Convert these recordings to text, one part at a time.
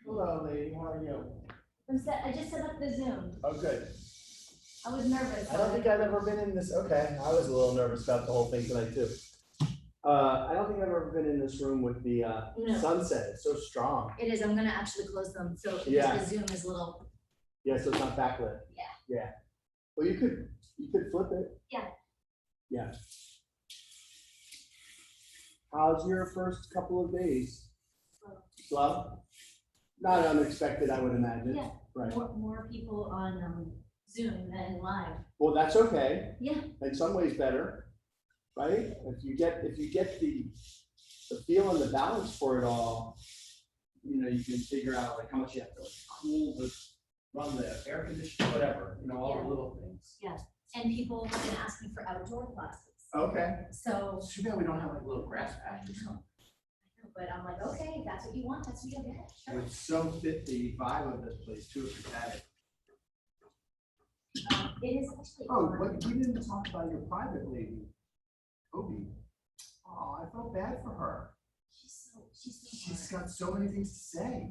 Hello, lady. How are you? I just set up the Zoom. Oh, good. I was nervous. I don't think I've ever been in this. Okay, I was a little nervous about the whole thing tonight too. I don't think I've ever been in this room with the No. sunset. It's so strong. It is. I'm gonna actually close them so Yeah. the Zoom is a little. Yeah, so it's not backlit. Yeah. Yeah. Well, you could flip it. Yeah. Yeah. How's your first couple of days? Slow? Not unexpected, I would imagine. Yeah. Right. More people on Zoom than live. Well, that's okay. Yeah. In some ways better, right? If you get the feel and the balance for it all, you know, you can figure out like how much you have to like cool the run the air conditioner, whatever, you know, all the little things. Yeah. And people have been asking for outdoor classes. Okay. So. It's too bad we don't have like a little grass patch or something. But I'm like, okay, that's what you want, that's what you get. It Sure. would so fit the vibe of this place too if you had it. It is actually. Oh, but we didn't talk about your private lady, Kobe. Oh, I felt bad for her. She's got so many things to say.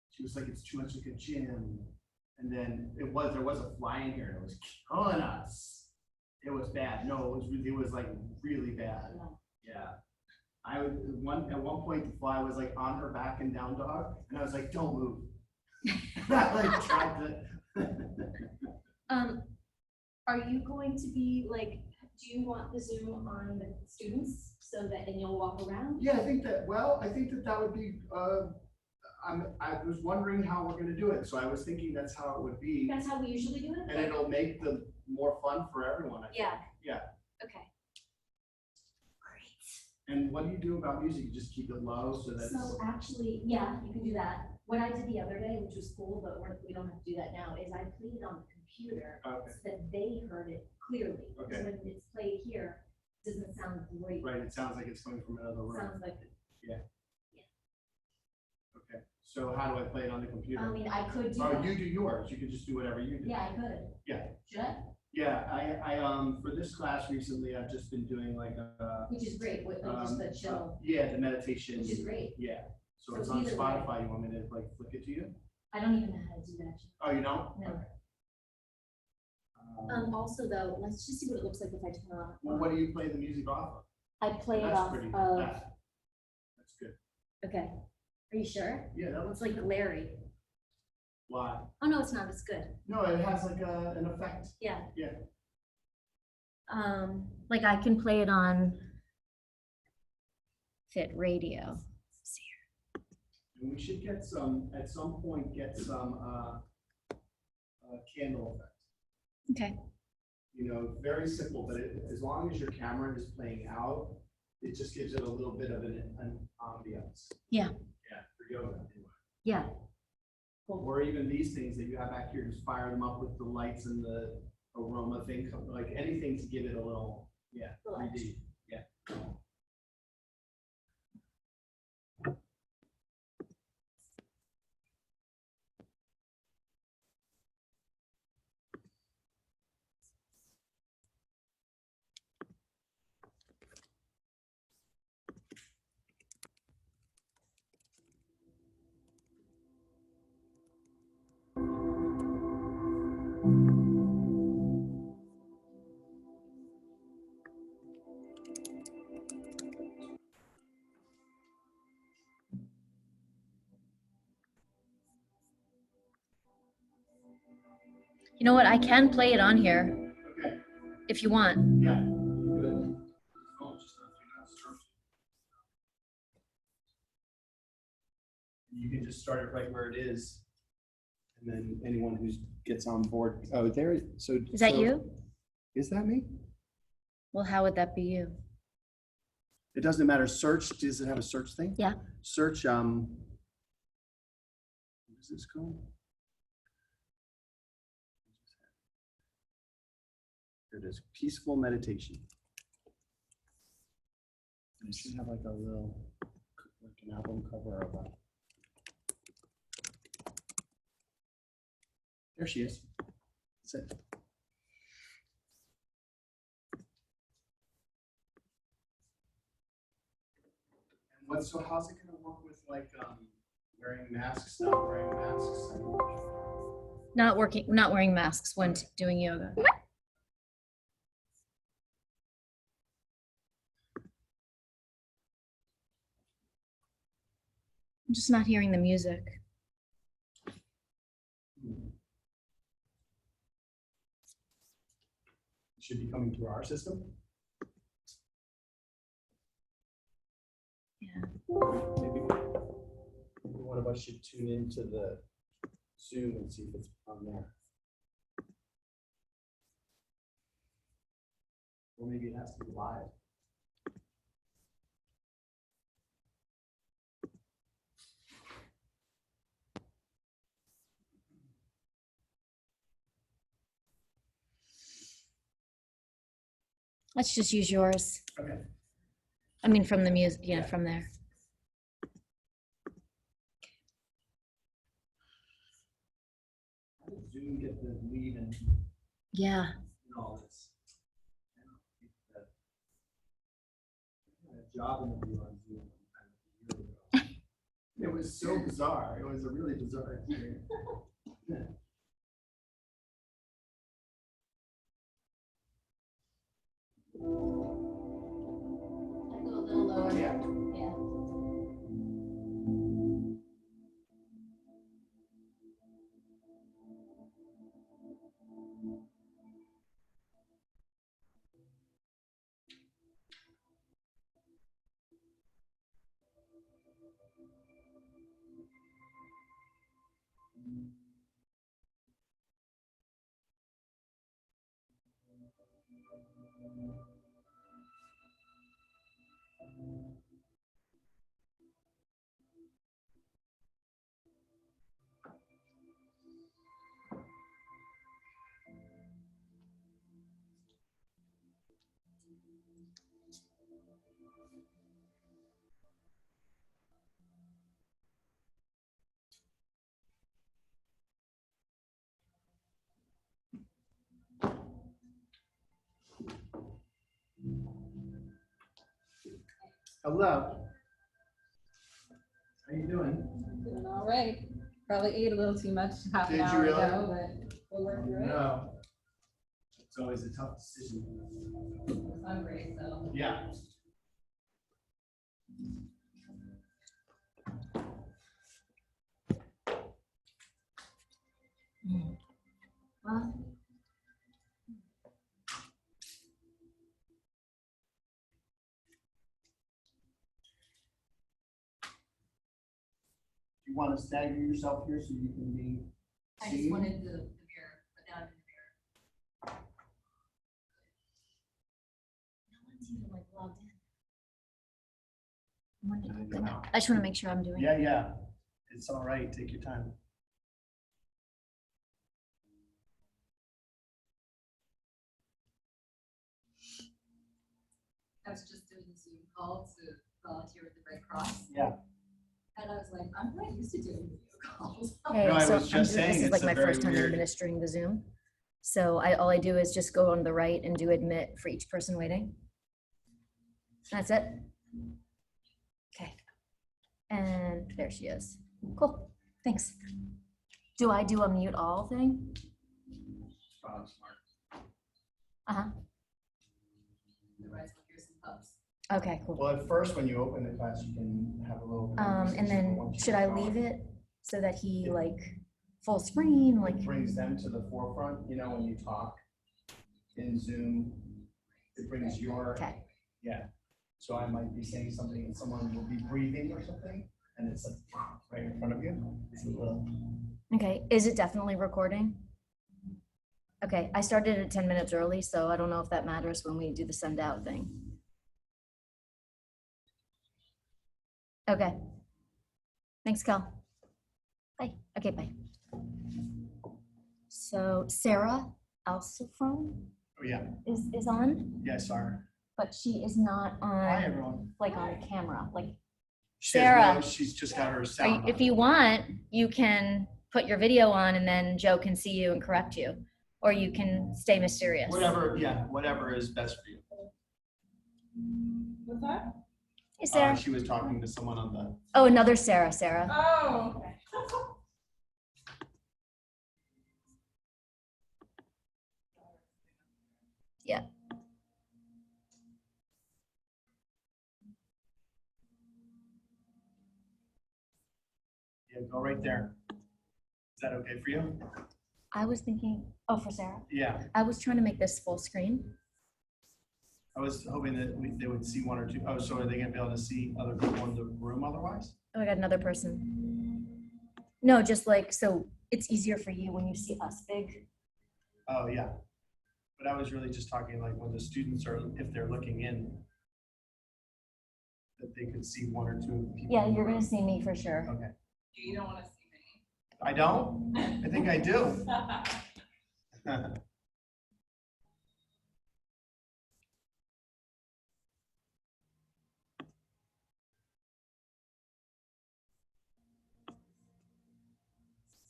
She was like, it's too much like a gym. And then there was a fly in here and it was killing us. It was bad. No, it was like really bad. Yeah. At one point the fly was like on her back and down dog, and I was like, don't move. I like tried to. Are you going to be like, do you want the Zoom on the students so that, and you'll walk around? Yeah, I think that would be, I was wondering how we're gonna do it, so I was thinking that's how it would be. That's how we usually do it? And it'll make the more fun for everyone, I think. Yeah. Yeah. Okay. Great. And what do you do about music? You just keep it low so that So actually, yeah, you can do that. What I did the other day, which was cool, but we don't have to do that now, is I played it on the computer okay. so that they heard it clearly. Okay. So when it's played here, it doesn't sound great. Right, it sounds like it's coming from another room. Sounds like. Yeah. Okay, so how do I play it on the computer? I mean, I could do. Oh, that. you do yours. You could just do whatever you do. Yeah, I could. Yeah. Should I? Yeah, I for this class recently, I've just been doing like a. Which is great. With like just the chill. Yeah, the meditation. Which is great. Yeah. So So it's on either Spotify. You want me to like flick it to you? I don't even know how to do that. Oh, you don't? No. Okay. Also though, let's just see what it looks like if I turn on. Well, what do you play the music off of? I play it That's off pretty. of. That's good. Okay. Are you sure? Yeah, that It's looks like glary. why? Oh no, it's not. It's good. No, it has like an effect. Yeah. Yeah. Like I can play it on Fit Radio. And we should get some at some point. Get some candle effect. Okay. You know, very simple, but as long as your camera is playing out, it just gives it a little bit of an ambiance. Yeah. Yeah, for yoga anyway. Yeah. Or even these things that you have back here, just fire them up with the lights and the aroma thing, like anything to give it a little, yeah, 3D. Yeah. You know what? I can play it on here Okay. if you want. Yeah. Good. Oh, just you can just start it right where it is, and then anyone who gets on board. Oh, there. So Is that you? Is that me? Well, how would that be you? It doesn't matter. Search. Does it have a search thing? Yeah. Search. What is this called? Here it is. Peaceful meditation. And it should have like a little, like an album cover of a. There she is. That's it. And so how's it gonna work with like Wearing masks, not wearing masks. Not wearing masks when doing yoga. I'm just not hearing the music. Should be coming through our system. Yeah. Maybe one of us should tune into the Zoom and see if it's on there. Or maybe it has to be live. Let's just use yours. Okay. I mean, from the music, yeah, Yeah. from there. How did Zoom get the lead and Yeah. all this? A job interview on Zoom a year ago. It was so bizarre. It was a really bizarre experience. Yeah. I go a little lower. Yeah. Yeah. Hello. How you doing? Doing all right. Probably ate a little too much half an Did you hour really? ago, but we'll work through it. No. It's always a tough decision. I was hungry, so. Yeah. Well, You want to stagger yourself here so you can be I just seen? wanted the mirror, but now I'm in the mirror. no one's even like logged in. I'm gonna open it. I just want to make sure I'm doing it. Yeah, yeah. It's all right. Take your time. I was just doing a Zoom call to volunteer with the Red Cross. Yeah. And I was like, I'm not used to doing video calls. Hey, No, I so was just saying this is it's like a my very first time weird- administering the Zoom. So all I do is just go on the right and do admit for each person waiting. That's it. Okay. And there she is. Cool. Thanks. Do I do a mute all thing? Smart. Uh-huh. Otherwise, we'll hear some pups. Okay, cool. Well, at first, when you open the class, you can have a little. And conversation, then but once you should I get leave going, it so that he like full screen, like, It brings them to the forefront, you know, when you talk in Zoom, it brings your, okay. yeah. So I might be saying something and someone will be breathing or something, and it's like right in front of you. It's a little, Okay, is it definitely recording? Okay, I started it 10 minutes early, so I don't know if that matters when we do the send out thing. Okay. Thanks, Cal. Bye. Okay, bye. So Sarah Alsofron oh yeah, is on, yes, our, but she is not hi on, everyone. like on camera. Like, She has Sarah, no- She's just got her are you, sound if on. you want, you can put your video on and then Joe can see you and correct you. Or you can stay mysterious. Whatever, yeah, whatever is best for you. What's that? Hey, Sarah. She was talking to someone on the. Oh, another Sarah. Sarah. Oh, okay. Yeah. Yeah, go right there. Is that okay for you? I was thinking, oh, for Sarah. Yeah, I was trying to make this full screen. I was hoping that they would see one or two. Oh, so are they gonna be able to see other people in the room otherwise? Oh, I got another person. No, just like, so it's easier for you when you see us big. Oh, yeah. But I was really just talking like when the students are, if they're looking in, that they could see one or two people. Yeah, in the you're gonna room. see me for sure. Okay. You don't want to see me. I don't? I think I do.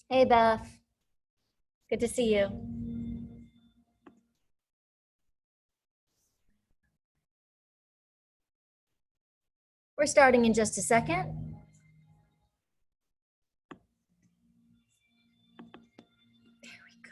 Hey, Beth. Good to see you. We're starting in just a second. There we go.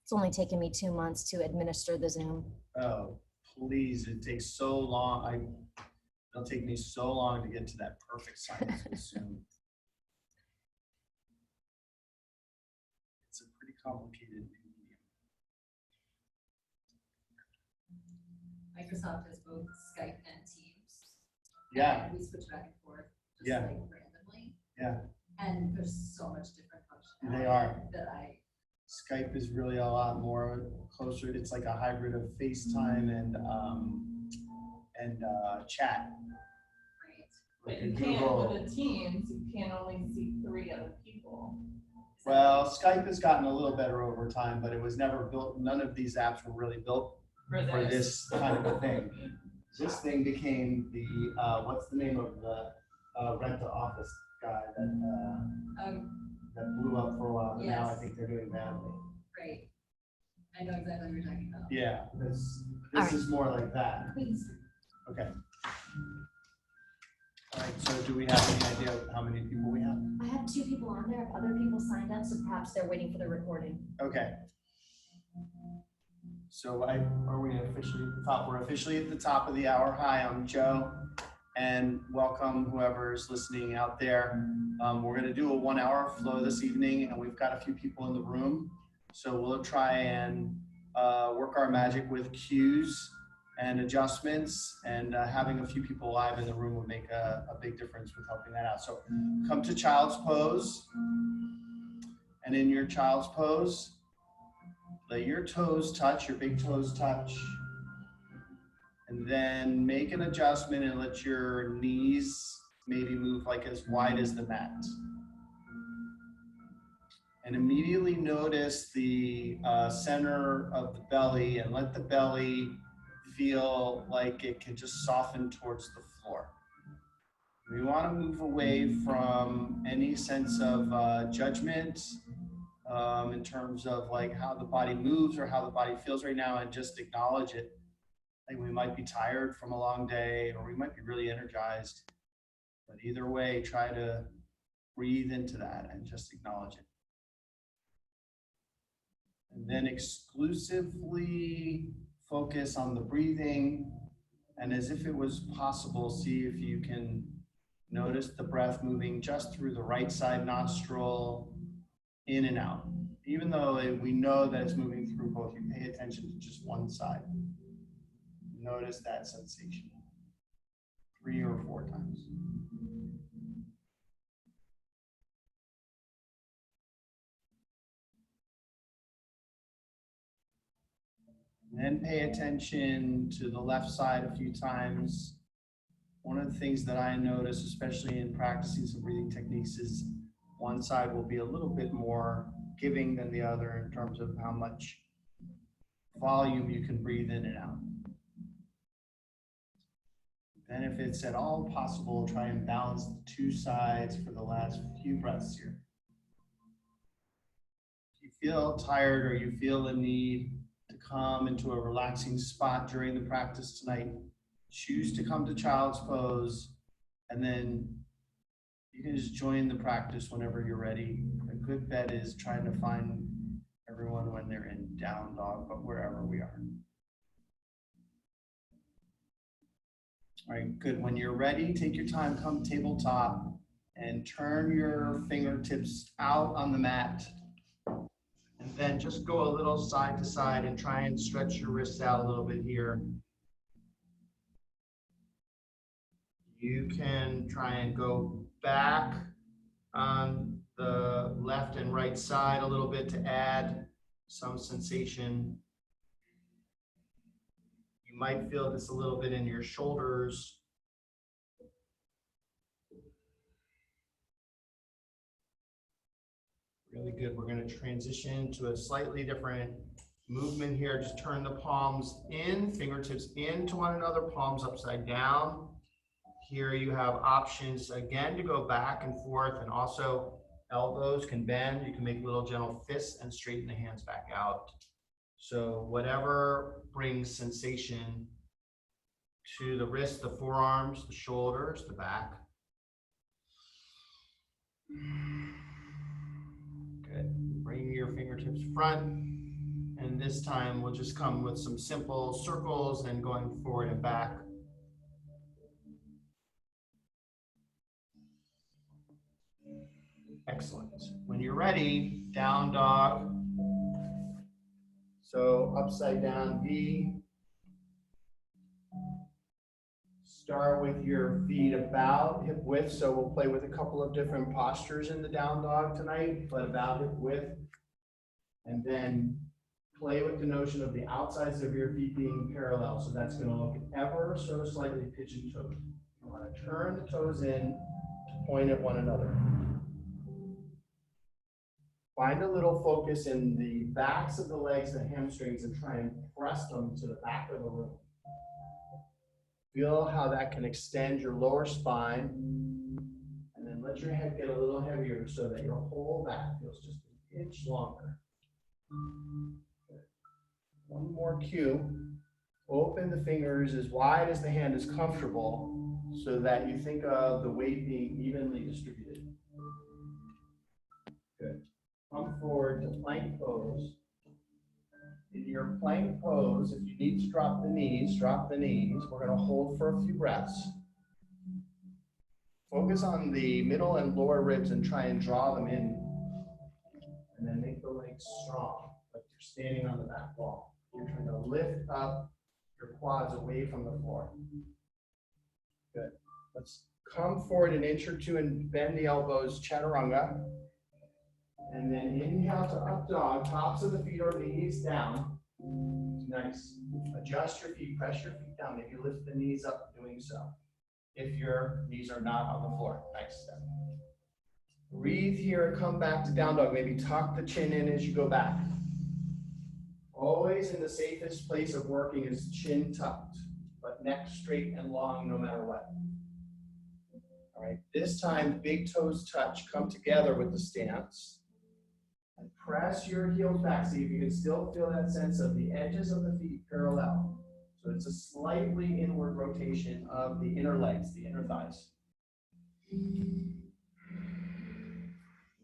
It's only taken me 2 months to administer the Zoom. Oh, please, it takes so long. It'll take me so long to get to that perfect science with Zoom. It's a pretty complicated medium. Microsoft has both Skype and Teams. Yeah, And we switch back and forth, just Yeah. like randomly. yeah, And there's so much different functionality. They are. That I, Skype is really a lot more closer. It's like a hybrid of FaceTime and chat. right, Like But you a can't, Google. with the teams, you can only see 3 other people. Well, Skype has gotten a little better over time, but it was never built. None of these apps were really built for this kind of a thing. This thing became the what's the name of the rent to office guy that blew up for a while, but now I Yes. think they're doing badly. right. I know exactly what you're talking about. Yeah, this Alright. is more like that. Okay. All right, so do we have any idea of how many people we have? I have 2 people on there. If other people signed up, so perhaps they're waiting for the recording. Okay. So are we officially at the top? We're officially at the top of the hour. Hi, I'm Joe, and welcome whoever's listening out there. We're gonna do a 1-hour flow this evening, and we've got a few people in the room. So we'll try and work our magic with cues and adjustments, and having a few people live in the room will make a big difference with helping that out. So come to child's pose, and in your child's pose, let your toes touch, your big toes touch. And then make an adjustment and let your knees maybe move like as wide as the mat. And immediately notice the center of the belly and let the belly feel like it can just soften towards the floor. We want to move away from any sense of judgment in terms of like how the body moves or how the body feels right now, and just acknowledge it. Like we might be tired from a long day, or we might be really energized, but either way, try to breathe into that and just acknowledge it. And then exclusively focus on the breathing, and as if it was possible, see if you can notice the breath moving just through the right side nostril, in and out. Even though we know that it's moving through both, you pay attention to just one side. Notice that sensation 3 or 4 times. And then pay attention to the left side a few times. One of the things that I notice, especially in practicing some breathing techniques, is one side will be a little bit more giving than the other in terms of how much volume you can breathe in and out. Then if it's at all possible, try and balance the 2 sides for the last few breaths here. If you feel tired or you feel the need to come into a relaxing spot during the practice tonight, choose to come to child's pose, and then you can just join the practice whenever you're ready. A good bet is trying to find everyone when they're in down dog, but wherever we are. All right, good. When you're ready, take your time, come tabletop, and turn your fingertips out on the mat. And then just go a little side to side and try and stretch your wrists out a little bit here. You can try and go back on the left and right side a little bit to add some sensation. You might feel this a little bit in your shoulders. Really good. We're going to transition to a slightly different movement here. Just turn the palms in, fingertips into one another, palms upside down. Here you have options again to go back and forth, and also elbows can bend. You can make little gentle fists and straighten the hands back out. So whatever brings sensation to the wrists, the forearms, the shoulders, the back. Good. Bring your fingertips front. And this time we'll just come with some simple circles and going forward and back. Excellent. When you're ready, down dog. So upside down V. Start with your feet about hip width. So we'll play with a couple of different postures in the down dog tonight, but about hip width. And then play with the notion of the outsides of your feet being parallel. So that's going to look ever so slightly pigeon-toed. You want to turn the toes in to point at one another. Find a little focus in the backs of the legs, the hamstrings, and try and press them to the back of the room. Feel how that can extend your lower spine, and then let your head get a little heavier so that your whole back feels just an inch longer. Good. One more cue. Open the fingers as wide as the hand is comfortable so that you think of the weight being evenly distributed. Good. Come forward to plank pose. In your plank pose, if you need to drop the knees, drop the knees. We're going to hold for a few breaths. Focus on the middle and lower ribs and try and draw them in. And then make the legs strong, like you're standing on the back wall. You're trying to lift up your quads away from the floor. Good. Let's come forward an inch or two and bend the elbows, chaturanga. And then inhale to up dog, tops of the feet or knees down. Nice. Adjust your feet, press your feet down. Maybe lift the knees up doing so. If your knees are not on the floor. Nice step. Breathe here and come back to down dog. Maybe tuck the chin in as you go back. Always in the safest place of working is chin tucked, but neck straight and long no matter what. All right, this time big toes touch, come together with the stance. And press your heels back. See if you can still feel that sense of the edges of the feet parallel. So it's a slightly inward rotation of the inner legs, the inner thighs.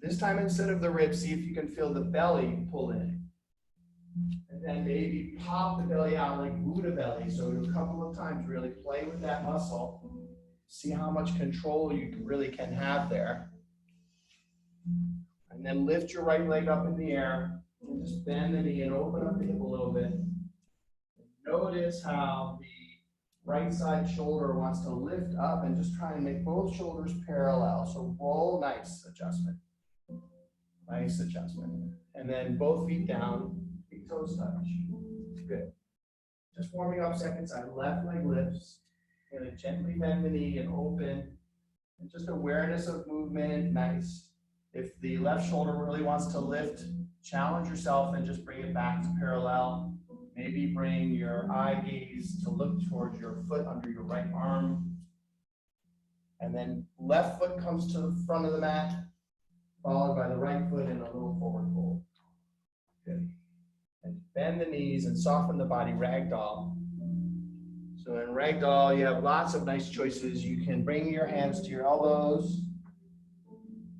This time, instead of the ribs, see if you can feel the belly pull in. And then maybe pop the belly out like Buddha belly. So a couple of times really play with that muscle. See how much control you really can have there. And then lift your right leg up in the air and just bend the knee and open up the hip a little bit. Notice how the right side shoulder wants to lift up and just try and make both shoulders parallel. So roll, nice adjustment. Nice adjustment. And then both feet down, big toes touch. Good. Just warming up second side. Left leg lifts. Going to gently bend the knee and open. And just awareness of movement, nice. If the left shoulder really wants to lift, challenge yourself and just bring it back to parallel. Maybe bring your eye gaze to look towards your foot under your right arm. And then left foot comes to the front of the mat, followed by the right foot in a little forward fold. Good. And bend the knees and soften the body, ragdoll. So in ragdoll, you have lots of nice choices. You can bring your hands to your elbows.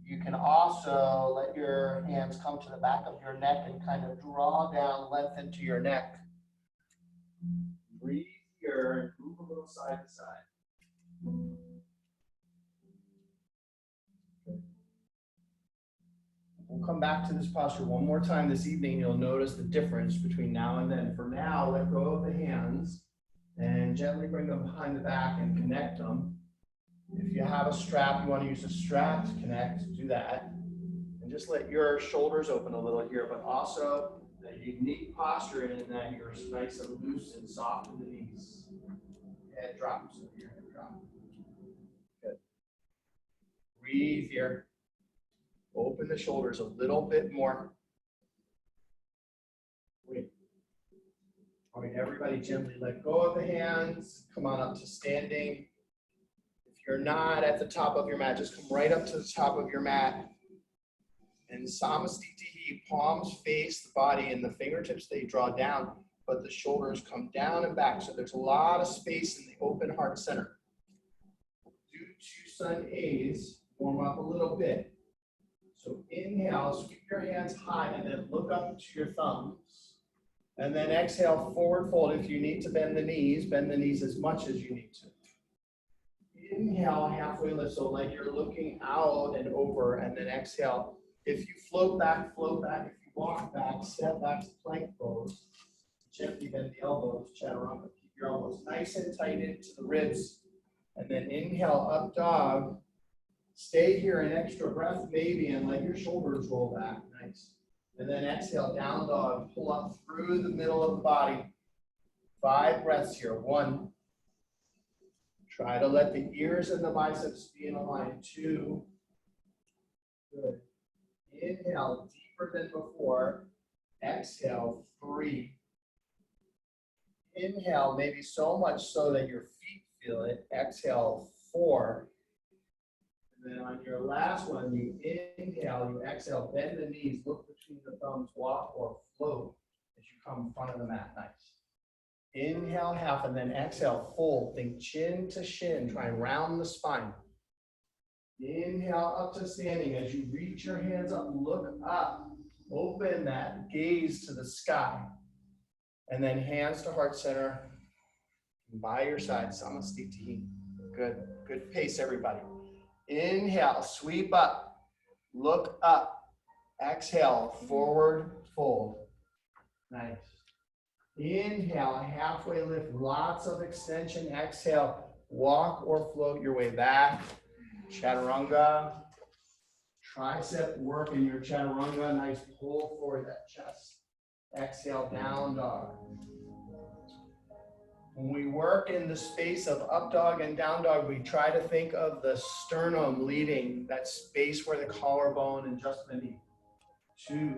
You can also let your hands come to the back of your neck and kind of draw down, lengthen to your neck. Breathe here and move a little side to side. We'll come back to this posture one more time this evening. You'll notice the difference between now and then. For now, let go of the hands and gently bring them behind the back and connect them. If you have a strap, you want to use a strap to connect, do that. And just let your shoulders open a little here, but also a unique posture in that you're nice and loose and soft in the knees. Head drops, so your head drop. Good. Breathe here. Open the shoulders a little bit more. Wait. All right, everybody gently let go of the hands. Come on up to standing. If you're not at the top of your mat, just come right up to the top of your mat. And Samastitihi, palms face the body and the fingertips, they draw down, but the shoulders come down and back. So there's a lot of space in the open heart center. Do 2 sun A's, warm up a little bit. So inhale, sweep your hands high and then look up to your thumbs. And then exhale, forward fold. If you need to bend the knees as much as you need to. Inhale, halfway lift, so like you're looking out and over, and then exhale. If you float back, float back. If you walk back, step back to plank pose. Gently bend the elbows, chaturanga. Keep your elbows nice and tight into the ribs. And then inhale, up dog. Stay here an extra breath maybe and let your shoulders roll back. Nice. And then exhale, down dog. Pull up through the middle of the body. 5 breaths here. 1. Try to let the ears and the biceps be in a line. 2. Good. Inhale, deeper than before. Exhale, 3. Inhale, maybe so much so that your feet feel it. Exhale, 4. And then on your last one, you inhale, you exhale, bend the knees, look between the thumbs, walk or float as you come in front of the mat. Nice. Inhale, half, and then exhale, fold. Think chin to shin. Try and round the spine. Inhale, up to standing. As you reach your hands up, look up. Open that gaze to the sky. And then hands to heart center. By your side, Samastitihi. Good. Good pace, everybody. Inhale, sweep up, look up, exhale, forward fold. Nice. Inhale, halfway lift, lots of extension. Exhale, walk or float your way back. Chaturanga. Tricep work in your chaturanga. Nice pull forward that chest. Exhale, down dog. When we work in the space of up dog and down dog, we try to think of the sternum leading, that space where the collarbone and just beneath. 2.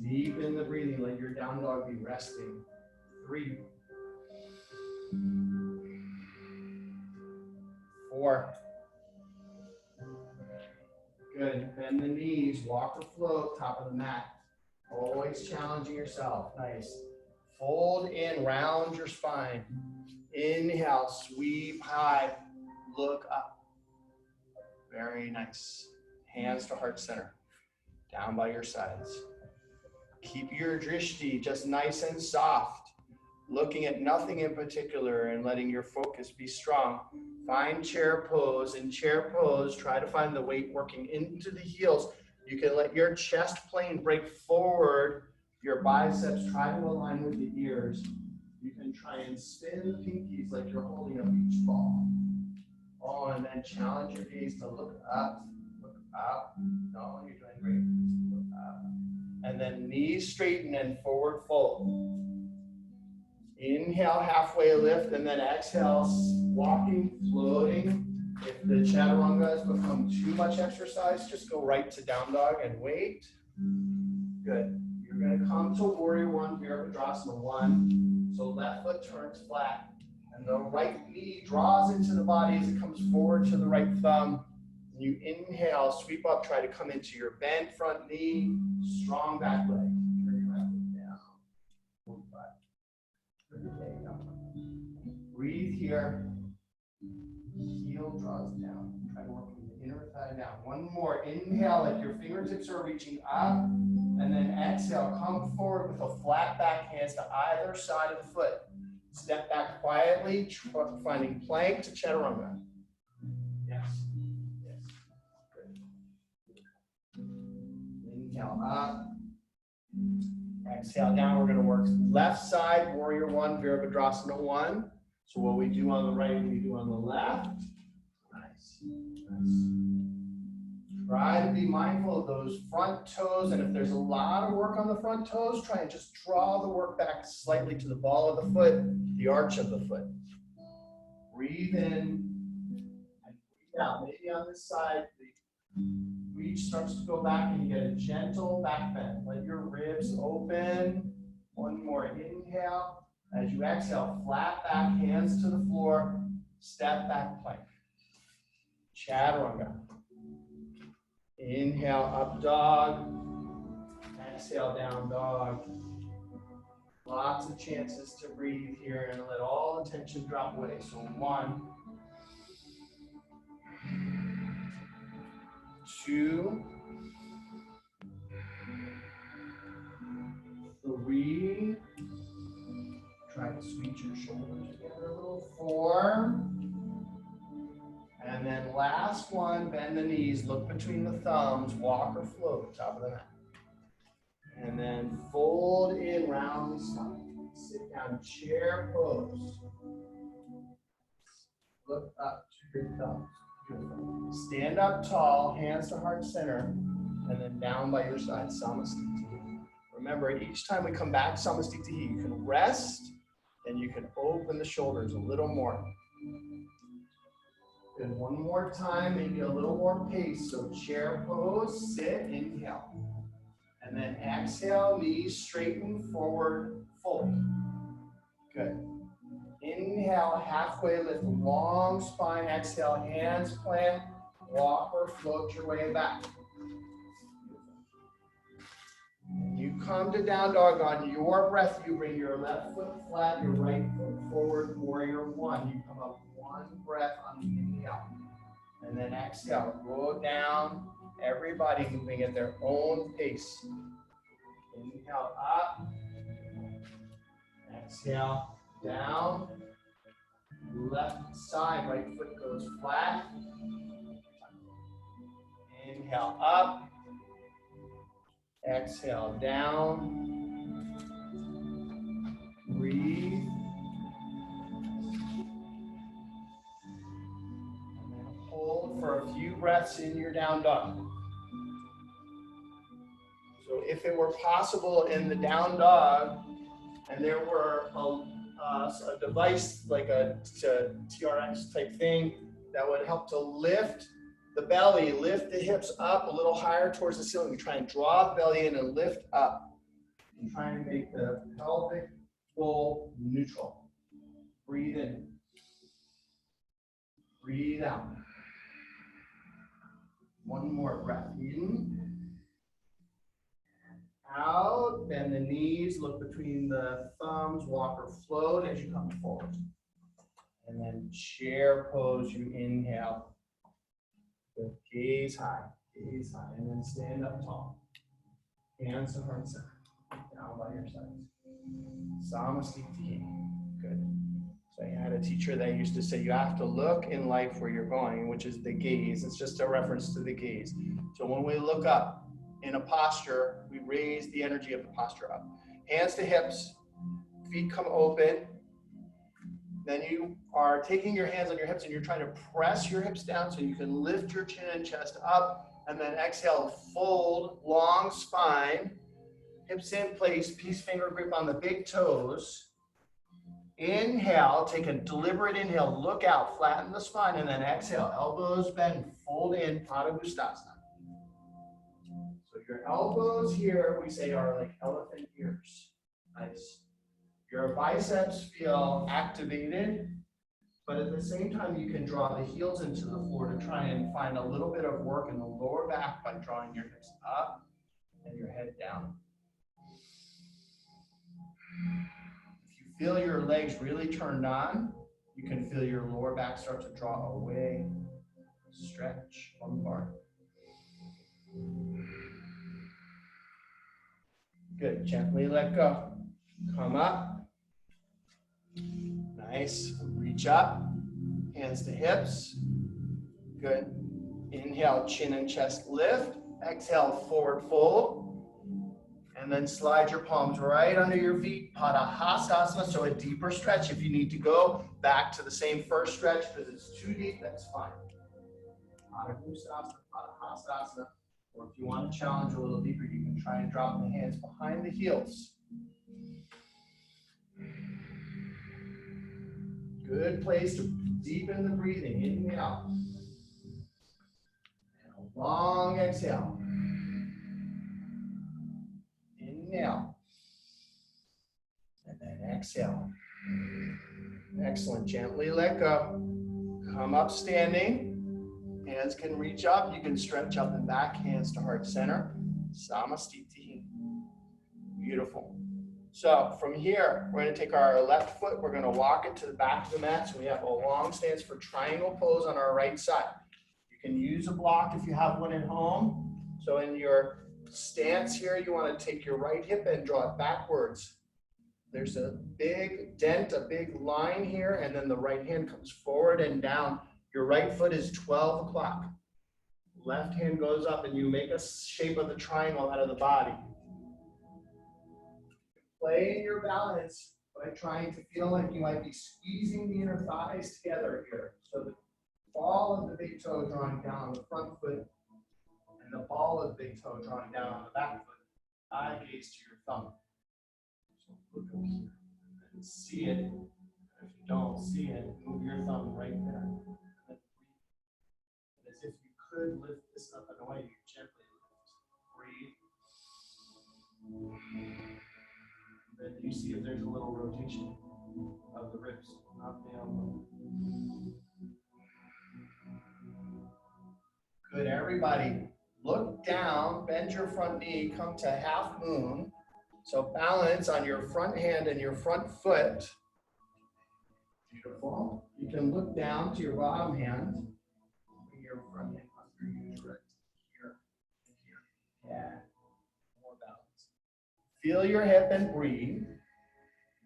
Deep in the breathing, let your down dog be resting. 3. 4. Good. Bend the knees, walk or float, top of the mat. Always challenging yourself. Nice. Fold in, round your spine. Inhale, sweep high, look up. Very nice. Hands to heart center. Down by your sides. Keep your drishti just nice and soft. Looking at nothing in particular and letting your focus be strong. Find chair pose. In chair pose, try to find the weight working into the heels. You can let your chest plane break forward. Your biceps try to align with the ears. You can try and spin the pinkies like you're holding a beach ball. Oh, and then challenge your gaze to look up. Look up. No, you're doing great. Look up. And then knees straighten and forward fold. Inhale, halfway lift, and then exhale, walking, floating. If the chaturanga has become too much exercise, just go right to down dog and wait. Good. You're going to come to warrior 1, Virabhadrasana 1. So left foot turns flat. And the right knee draws into the body as it comes forward to the right thumb. You inhale, sweep up, try to come into your bent front knee, strong back leg. Turn your left foot down. Move back. Okay, now. Breathe here. Heel draws down. Try to work from the inner thigh down. One more. Inhale, like your fingertips are reaching up. And then exhale, come forward with a flat back, hands to either side of the foot. Step back quietly, finding plank to chaturanga. Yes. Yes. Good. Inhale up. Exhale down. We're going to work left side, warrior one, Virabhadrasana one. So what we do on the right, we do on the left. Nice. Nice. Try to be mindful of those front toes. And if there's a lot of work on the front toes, try and just draw the work back slightly to the ball of the foot, the arch of the foot. Breathe in and breathe out. Maybe on this side, the reach starts to go back and you get a gentle back bend. Let your ribs open. One more inhale. As you exhale, flat back, hands to the floor, step back plank. Chaturanga. Inhale, up dog. Exhale, down dog. Lots of chances to breathe here and let all the tension drop away. So 1, 2, 3. Try to squeeze your shoulders together a little. 4. And then last one, bend the knees, look between the thumbs, walk or float, top of the mat. And then fold in, round the spine. Sit down, chair pose. Look up to your thumbs. Beautiful. Stand up tall, hands to heart center, and then down by your side, Samastiti. Remember, each time we come back, Samastiti, you can rest and you can open the shoulders a little more. Good. One more time, maybe a little more pace. So chair pose, sit, inhale. And then exhale, knees straighten, forward, fold. Good. Inhale, halfway lift, long spine. Exhale, hands plant, walk or float your way back. You come to down dog on your breath. You bring your left foot flat, your right foot forward, warrior one. You come up one breath on the inhale. And then exhale, go down. Everybody moving at their own pace. Inhale up. Exhale down. Left side, right foot goes flat. Inhale up. Exhale down. Breathe. And then hold for a few breaths in your down dog. So if it were possible in the down dog, and there were a device like a TRX type thing that would help to lift the belly, lift the hips up a little higher towards the ceiling. You try and draw the belly in and lift up. And try and make the pelvic bowl neutral. Breathe in. Breathe out. One more breath in. Out, bend the knees, look between the thumbs, walk or float as you come forward. And then chair pose, you inhale. Good. Gaze high, and then stand up tall. Hands to heart center, down by your sides. Samastiti. Good. So I had a teacher that used to say you have to look in life where you're going, which is the gaze. It's just a reference to the gaze. So when we look up in a posture, we raise the energy of the posture up. Hands to hips, feet come open. Then you are taking your hands on your hips and you're trying to press your hips down so you can lift your chin and chest up. And then exhale, fold, long spine, hips in place, peace finger grip on the big toes. Inhale, take a deliberate inhale, look out, flatten the spine, and then exhale, elbows bend, fold in, Pada Ustasana. So your elbows here, we say, are like elephant ears. Nice. Your biceps feel activated. But at the same time, you can draw the heels into the floor to try and find a little bit of work in the lower back by drawing your hips up and your head down. If you feel your legs really turned on, you can feel your lower back start to draw away. Stretch lumbar. Good. Gently let go. Come up. Nice. Reach up. Hands to hips. Good. Inhale, chin and chest lift. Exhale, forward fold. And then slide your palms right under your feet. Padahastasana, so a deeper stretch. If you need to go back to the same first stretch because it's too deep, that's fine. Padahastasana. Or if you want to challenge a little deeper, you can try and drop the hands behind the heels. Good place to deepen the breathing. Inhale. And a long exhale. Inhale. And then exhale. Excellent. Gently let go. Come up standing. Hands can reach up. You can stretch up and back. Hands to heart center. Samastiti. Beautiful. So from here, we're going to take our left foot. We're going to walk it to the back of the mat. So we have a long stance for triangle pose on our right side. You can use a block if you have one at home. So in your stance here, you want to take your right hip and draw it backwards. There's a big dent, a big line here, and then the right hand comes forward and down. Your right foot is 12 o'clock. Left hand goes up and you make a shape of the triangle out of the body. Play in your balance by trying to feel like you might be squeezing the inner thighs together here. So the ball of the big toe drawing down on the front foot and the ball of the big toe drawing down on the back foot. Eye gaze to your thumb. So look up here and see it. If you don't see it, move your thumb right there. And as if you could lift this up and away, you gently lift. Breathe. Then you see if there's a little rotation of the ribs, not the elbow. Good, everybody. Look down, bend your front knee, come to half moon. So balance on your front hand and your front foot. Beautiful. You can look down to your bottom hand. Bring your front hand under you, direct here and here. Yeah, more balance. Feel your hip and breathe.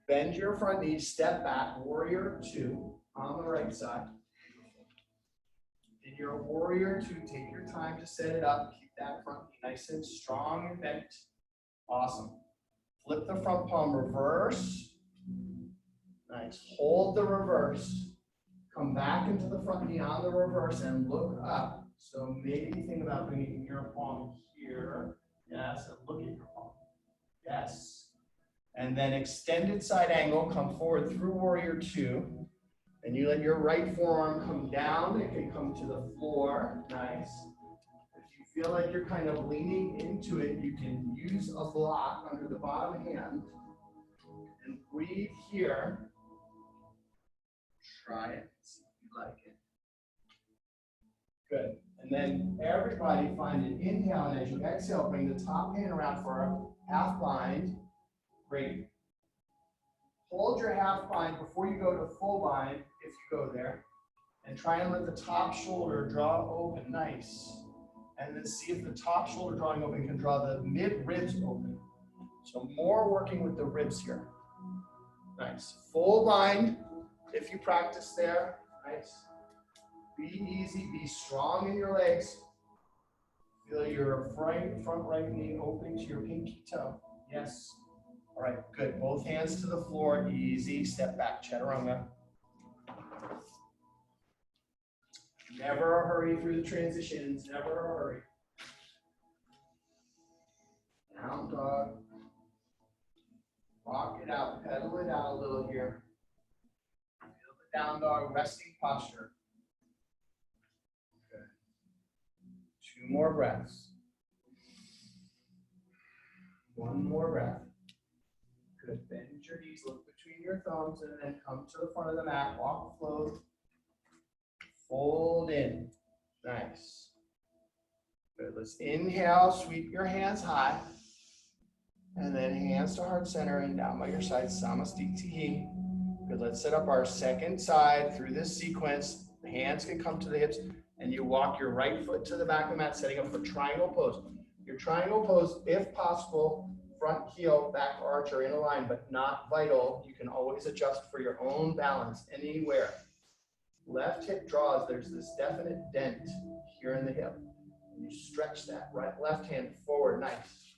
Bend your front knee, step back, warrior two on the right side. In your warrior two, take your time to set it up. Keep that front knee nice and strong and bent. Awesome. Flip the front palm, reverse. Nice. Hold the reverse. Come back into the front knee on the reverse and look up. So maybe think about bringing your palm here. Yes, and look at your palm. Yes. And then extended side angle, come forward through warrior two. And you let your right forearm come down. It can come to the floor. Nice. If you feel like you're kind of leaning into it, you can use a block under the bottom hand. And breathe here. Try it. See if you like it. Good. And then everybody find an inhale, and as you exhale, bring the top hand around for a half bind. Great. Hold your half bind before you go to full bind, if you go there. And try and let the top shoulder draw open. Nice. And then see if the top shoulder drawing open can draw the mid ribs open. So more working with the ribs here. Nice. Full bind if you practice there. Nice. Be easy, be strong in your legs. Feel your front right knee opening to your pinky toe. Yes. All right, good. Both hands to the floor, easy. Step back, chaturanga. Never a hurry through the transitions, never a hurry. Down dog. Walk it out, pedal it out a little here. Feel the down dog, resting posture. Good. 2 more breaths. 1 more breath. Good. Bend your knees, look between your thumbs, and then come to the front of the mat. Walk flow fold in. Nice. Good. Let's inhale, sweep your hands high. And then hands to heart center and down by your side, Samasthiti. Good. Let's set up our second side through this sequence. The hands can come to the hips, and you walk your right foot to the back of the mat, setting up for triangle pose. Your triangle pose, if possible, front heel, back arch are in a line, but not vital. You can always adjust for your own balance anywhere. Left hip draws, there's this definite dent here in the hip. You stretch that right, left hand forward, nice.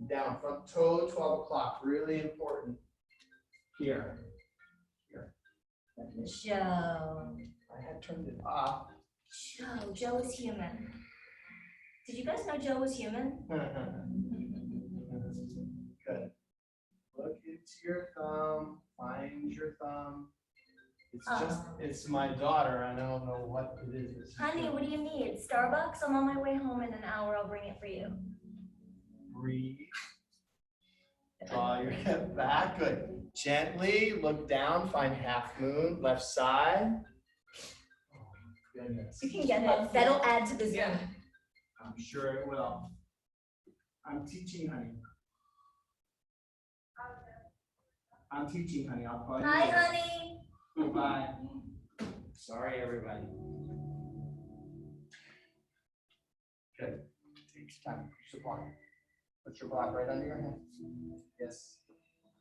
Down, front toe, 12 o'clock, really important. Here. Joe. I had turned it off. Joe is human. Did you guys know Joe was human? Good. Look into your thumb, find your thumb. It's my daughter. I don't know what it is. Honey, what do you need? Starbucks? I'm on my way home in an hour. I'll bring it for you. Breathe. Draw your hip back. Good. Gently look down, find half moon, left side. Oh, goodness. You can get it. That'll add to the Zoom. Yeah. I'm sure it will. I'm teaching, honey. I'm teaching, honey. I'll call you. Hi, later. honey. Goodbye. Sorry, everybody. Good. Take your time. Push the block. Put your block right under your hand. Yes.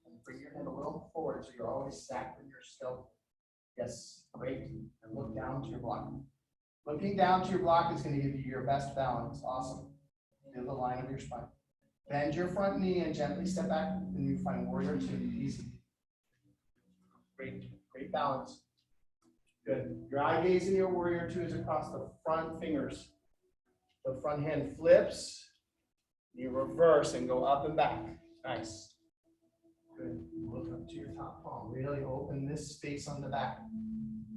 And bring your head a little forward so you're always stacked in your skeleton. Yes. Great. And look down to your block. Looking down to your block is going to give you your best balance. Awesome. Feel the line of your spine. Bend your front knee and gently step back, and you find warrior two. Easy. Great. Great balance. Good. Your eye gaze in your warrior two is across the front fingers. The front hand flips. You reverse and go up and back. Nice. Good. Look up to your top palm. Really open this space on the back.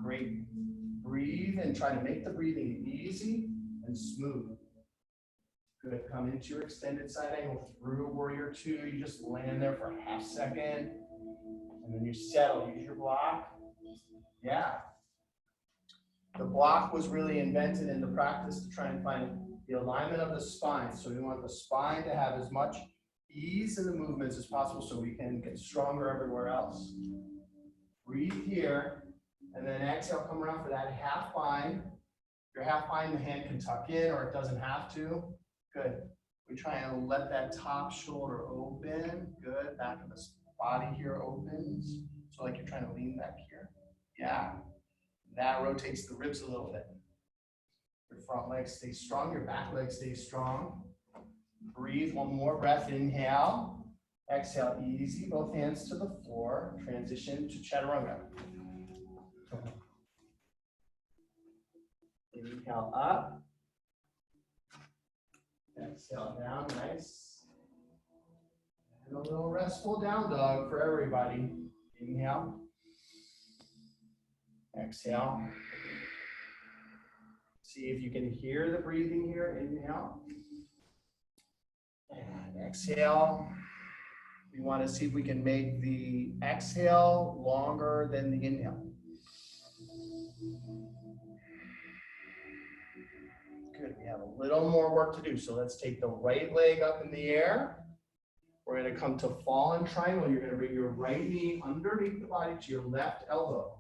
Great. Breathe and try to make the breathing easy and smooth. Good. Come into your extended side angle through warrior two. You just land there for a half second. And then you settle. Use your block. Yeah. The block was really invented in the practice to try and find the alignment of the spine. So we want the spine to have as much ease in the movements as possible so we can get stronger everywhere else. Breathe here, and then exhale, come around for that half bind. Your half bind, the hand can tuck in or it doesn't have to. Good. We try and let that top shoulder open. Good. Back of the body here opens. So like you're trying to lean back here. Yeah. That rotates the ribs a little bit. Your front leg stays strong, your back leg stays strong. Breathe, one more breath, inhale. Exhale, easy, both hands to the floor. Transition to chaturanga. Inhale up. Exhale down, nice. And a little restful down dog for everybody. Inhale. Exhale. See if you can hear the breathing here. Inhale. And exhale. We want to see if we can make the exhale longer than the inhale. Good. We have a little more work to do. So let's take the right leg up in the air. We're going to come to fallen triangle. You're going to bring your right knee underneath the body to your left elbow.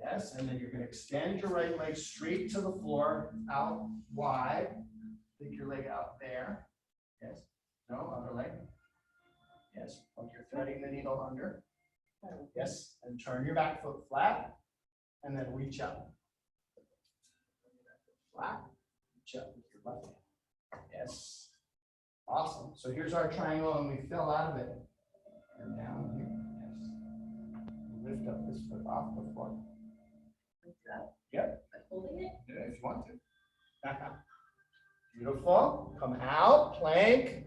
Yes, and then you're going to extend your right leg straight to the floor, out wide. Take your leg out there. Yes. No, other leg. Yes, like you're threading the needle under. Yes, and turn your back foot flat, and then reach up. Flat, reach up with your left hand. Yes. Awesome. So here's our triangle, and we fell out of it. And down here. Yes. Lift up this foot off the floor. Yep. Holding it? Yeah, if you want to. Beautiful. Come out, plank.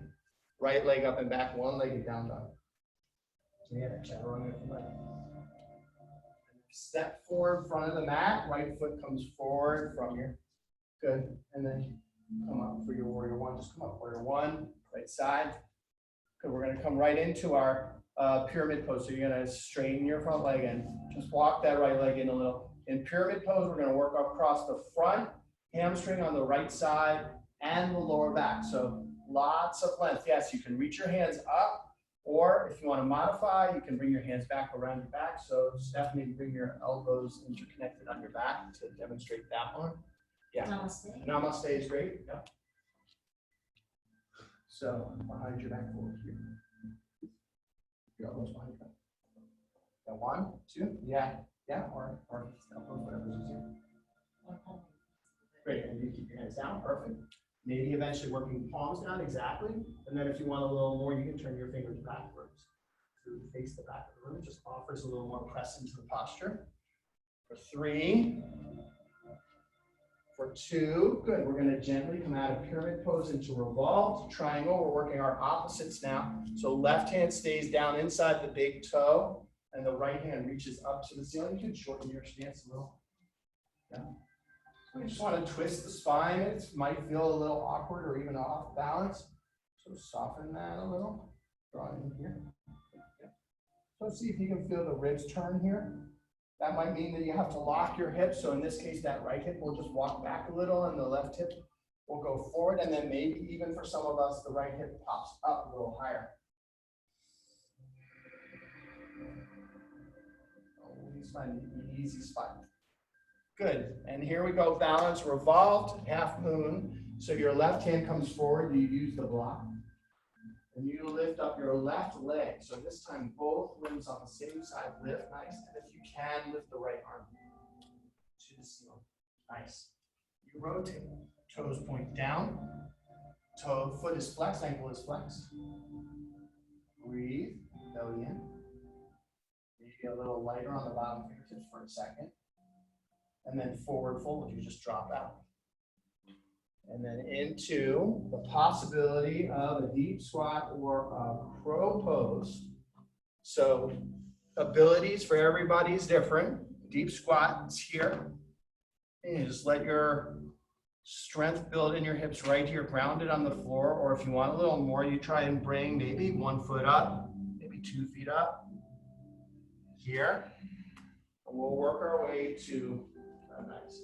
Right leg up and back, one leg down dog. Yeah, chaturanga. Step forward in front of the mat. Right foot comes forward from your. Good. And then come up for your warrior one. Just come up. Warrior one, right side. Good. We're going to come right into our pyramid pose. So you're going to straighten your front leg and just walk that right leg in a little. In pyramid pose, we're going to work across the front hamstring on the right side and the lower back. So lots of length. Yes, you can reach your hands up, or if you want to modify, you can bring your hands back around your back. So Stephanie, bring your elbows interconnected on your back to demonstrate that one. Yeah. Namaste. Namaste is great. Yeah. So behind your back forward here. Your elbows behind your back. Yeah, 1, 2, yeah, or elbows, whatever's easier. Great, and you keep your hands down, perfect. Maybe eventually working palms down, exactly. And then if you want a little more, you can turn your fingers backwards to face the back of the room. Just offers a little more press into the posture. For 3, for 2, good. We're going to gently come out of pyramid pose into revolved triangle. We're working our opposites now. So left hand stays down inside the big toe, and the right hand reaches up to the ceiling. You can shorten your stance a little. Yeah. So we just want to twist the spine. It might feel a little awkward or even off balance. So soften that a little. Draw it in here. Yeah. So see if you can feel the ribs turn here. That might mean that you have to lock your hips. So in this case, that right hip will just walk back a little and the left hip will go forward. And then maybe even for some of us, the right hip pops up a little higher. Always find an easy spot. Good, and here we go, balance, revolved, half moon. So your left hand comes forward, you use the block. And you lift up your left leg. So this time, both limbs on the same side, lift, nice. And if you can, lift the right arm to the ceiling, nice. You rotate, toes point down, foot is flexed, ankle is flexed. Breathe, belly in. Maybe a little lighter on the bottom fingertips for a second. And then forward fold, you just drop out. And then into the possibility of a deep squat or a crow pose. So abilities for everybody is different. Deep squat is here. And you just let your strength build in your hips right here, grounded on the floor. Or if you want a little more, you try and bring maybe 1 foot up, maybe 2 feet up. Here. And we'll work our way to nice.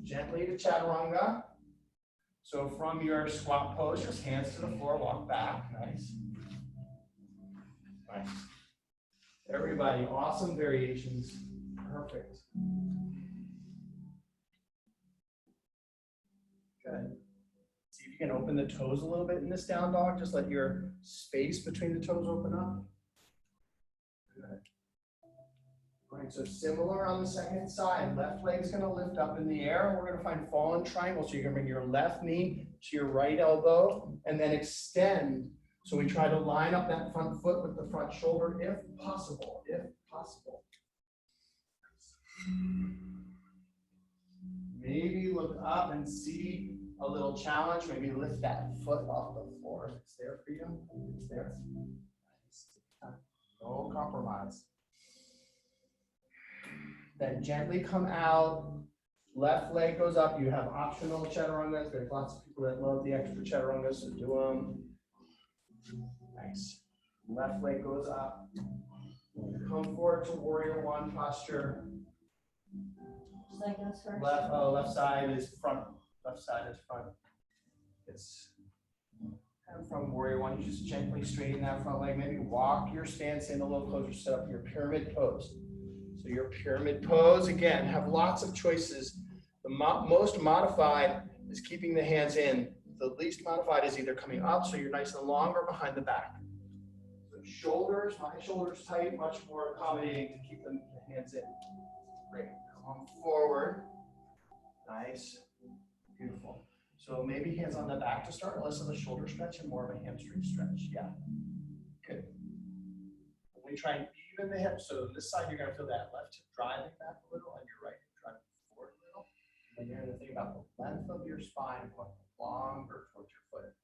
Gently to chaturanga. So from your squat pose, just hands to the floor, walk back. Nice. Nice. Everybody, awesome variations. Perfect. Good. See if you can open the toes a little bit in this down dog. Just let your space between the toes open up. Good. Right, so similar on the second side, left leg's going to lift up in the air. We're going to find fallen triangle. So you're going to bring your left knee to your right elbow and then extend. So we try to line up that front foot with the front shoulder if possible, if possible. Maybe look up and see a little challenge. Maybe lift that foot off the floor. It's there for you. It's there. Nice. No compromise. Then gently come out, left leg goes up. You have optional chaturangas. There's lots of people that love the extra chaturangas, so do them. Nice. Left leg goes up. Come forward to warrior 1 posture. Should I go first? Left side is front. Left side is front. It's kind of from warrior 1. You just gently straighten that front leg. Maybe walk your stance in a little closer. Set up your pyramid pose. So your pyramid pose, again, have lots of choices. The most modified is keeping the hands in. The least modified is either coming up, so you're nice and long, or behind the back. So shoulders, my shoulders tight, much more accommodating to keep the hands in. Great, come forward. Nice, beautiful. So maybe hands on the back to start, less of a shoulder stretch and more of a hamstring stretch. Yeah, good. We try and even the hips. So this side, you're going to feel that left hip driving back a little and your right hip driving forward a little. And you're going to think about the length of your spine going longer towards your foot.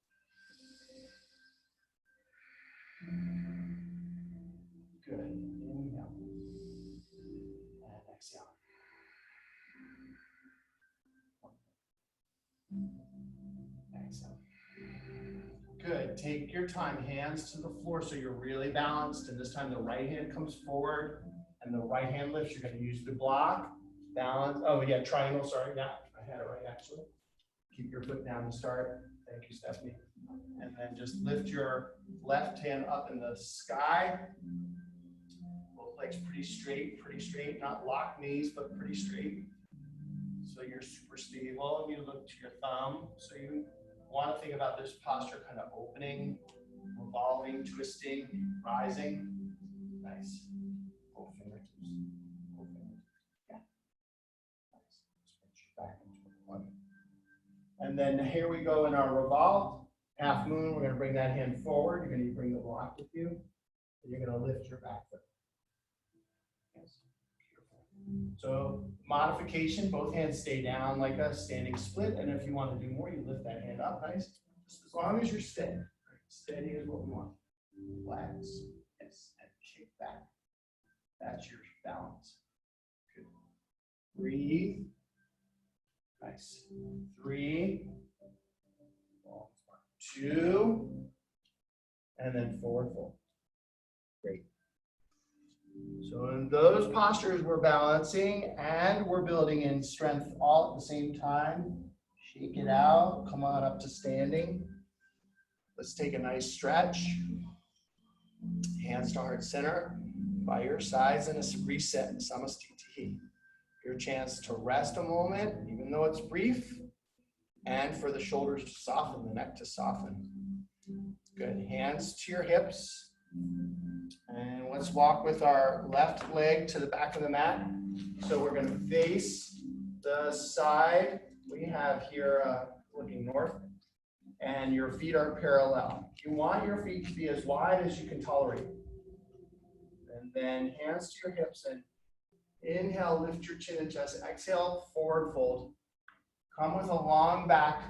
Good. Inhale. And exhale. Exhale. Good. Take your time, hands to the floor so you're really balanced. And this time the right hand comes forward and the right hand lifts. You're going to use the block balance. Oh yeah, triangle, sorry, yeah, I had it right actually. Keep your foot down to start. Thank you, Stephanie. And then just lift your left hand up in the sky. Both legs pretty straight, not lock knees, but pretty straight. So you're super stable, and you look to your thumb. So you want to think about this posture kind of opening, revolving, twisting, rising. Nice. Both fingertips. Both fingertips. Yeah. Nice. Just put your back into one. And then here we go in our revolve. Half moon, we're going to bring that hand forward. You're going to bring the block with you. And you're going to lift your back foot. Yes. Beautiful. So modification, both hands stay down like a standing split. And if you want to do more, you lift that hand up. Nice. Just as long as you're steady. Steady is what we want. Relax. Yes. And kick back. That's your balance. Good. Breathe. Nice. 3, 2, and then forward fold. Great. So in those postures, we're balancing and we're building in strength all at the same time. Shake it out. Come on up to standing. Let's take a nice stretch. Hands to heart center. By your sides and a reset. Samastiti. Your chance to rest a moment, even though it's brief, and for the shoulders to soften, the neck to soften. Good. Hands to your hips. And let's walk with our left leg to the back of the mat. So we're going to face the side we have here looking north, and your feet are parallel. You want your feet to be as wide as you can tolerate. And then hands to your hips and inhale, lift your chin and chest. Exhale, forward fold. Come with a long back.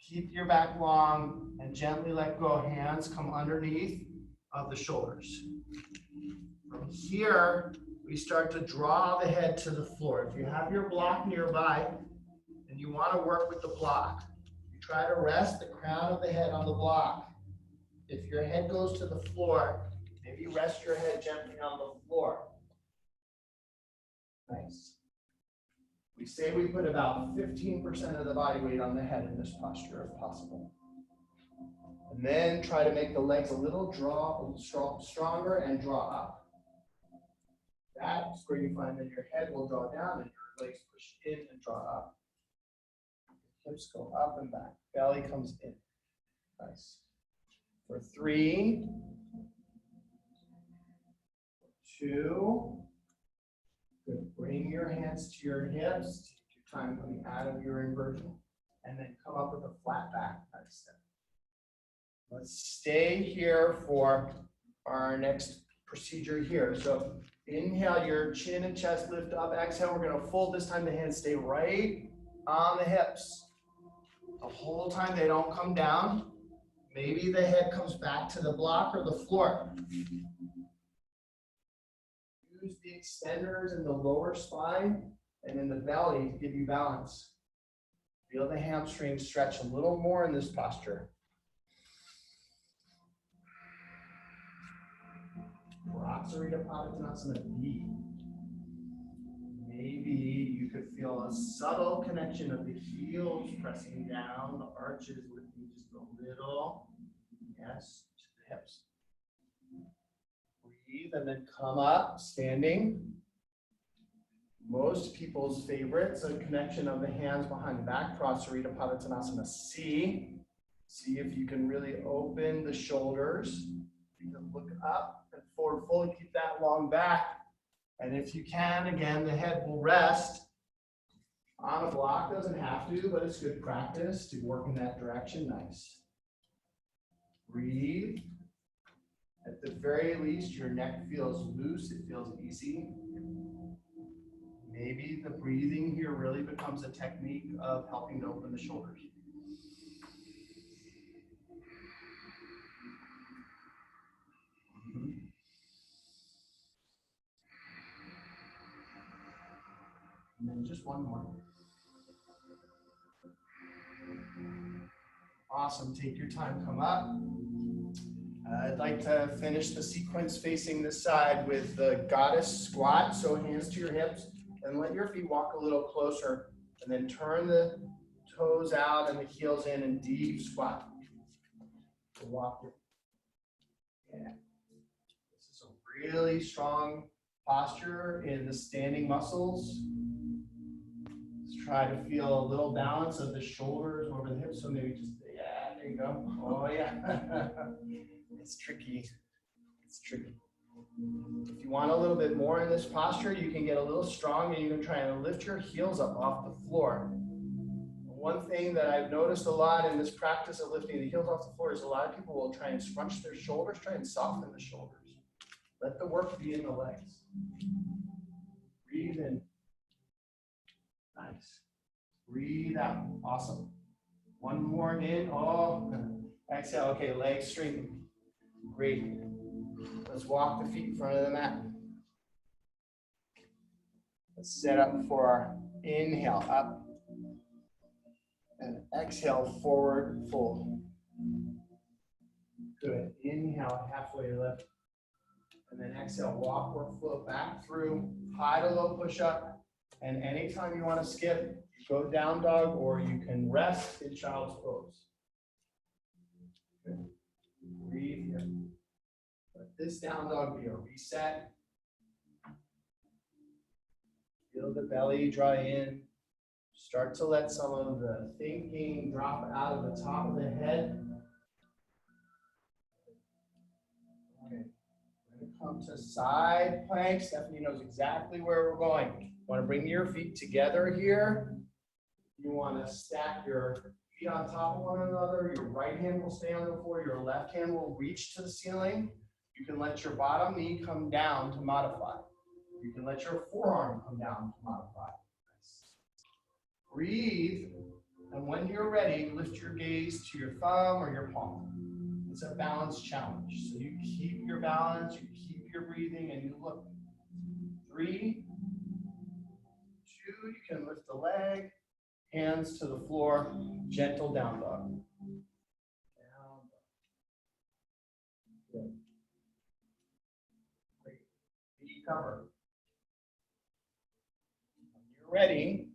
Keep your back long and gently let go. Hands come underneath of the shoulders. From here, we start to draw the head to the floor. If you have your block nearby and you want to work with the block, you try to rest the crown of the head on the block. If your head goes to the floor, maybe rest your head gently on the floor. Nice. We say we put about 15% of the body weight on the head in this posture if possible. And then try to make the legs a little stronger and draw up. That's where you find that your head will draw down and your legs push in and draw up. Hips go up and back. Belly comes in. Nice. For 3, 2, good. Bring your hands to your hips. Take your time coming out of your inversion. And then come up with a flat back. Nice step. Let's stay here for our next procedure here. So inhale, your chin and chest lift up. Exhale, we're going to fold. This time the hands stay right on the hips. The whole time they don't come down. Maybe the head comes back to the block or the floor. Use the extenders in the lower spine and in the belly to give you balance. Feel the hamstrings stretch a little more in this posture. Prasarita Padottanasana B. Maybe you could feel a subtle connection of the heels pressing down, the arches lifting just a little. Yes, to the hips. Breathe and then come up, standing. Most people's favorites, a connection of the hands behind the back, Prasarita Padottanasana C. See if you can really open the shoulders. You can look up and forward fold, keep that long back. And if you can, again, the head will rest on a block. Doesn't have to, but it's good practice to work in that direction. Nice. Breathe. At the very least, your neck feels loose. It feels easy. Maybe the breathing here really becomes a technique of helping to open the shoulders. And then just one more. Awesome. Take your time. Come up. I'd like to finish the sequence facing this side with the goddess squat. So hands to your hips. and let your feet walk a little closer, and then turn the toes out and the heels in and deep squat. So walk it. Yeah. This is a really strong posture in the standing muscles. Let's try to feel a little balance of the shoulders over the hips. So maybe just, yeah, there you go. Oh yeah. It's tricky. It's tricky. If you want a little bit more in this posture, you can get a little strong and you can try and lift your heels up off the floor. One thing that I've noticed a lot in this practice of lifting the heels off the floor is a lot of people will try and scrunch their shoulders, try and soften the shoulders. Let the work be in the legs. Breathe in. Nice. Breathe out. Awesome. One more in. Oh, exhale. Okay, legs straighten. Great. Let's walk the feet in front of the mat. Let's set up for our inhale up. And exhale, forward fold. Good. Inhale, halfway lift. And then exhale, walk or float back through. High to low push up. And anytime you want to skip, go down dog or you can rest in child's pose. Good. Breathe here. Let this down dog be a reset. Feel the belly draw in. Start to let some of the thinking drop out of the top of the head. Okay. We're going to come to side plank. Stephanie knows exactly where we're going. You want to bring your feet together here. You want to stack your feet on top of one another. Your right hand will stay on the floor. Your left hand will reach to the ceiling. You can let your bottom knee come down to modify. You can let your forearm come down to modify. Nice. Breathe, and when you're ready, lift your gaze to your thumb or your palm. It's a balance challenge. So you keep your balance, you keep your breathing, and you look. 3, 2, you can lift the leg, hands to the floor, gentle down dog. Down dog. Good. Great. Feet cover. Ready,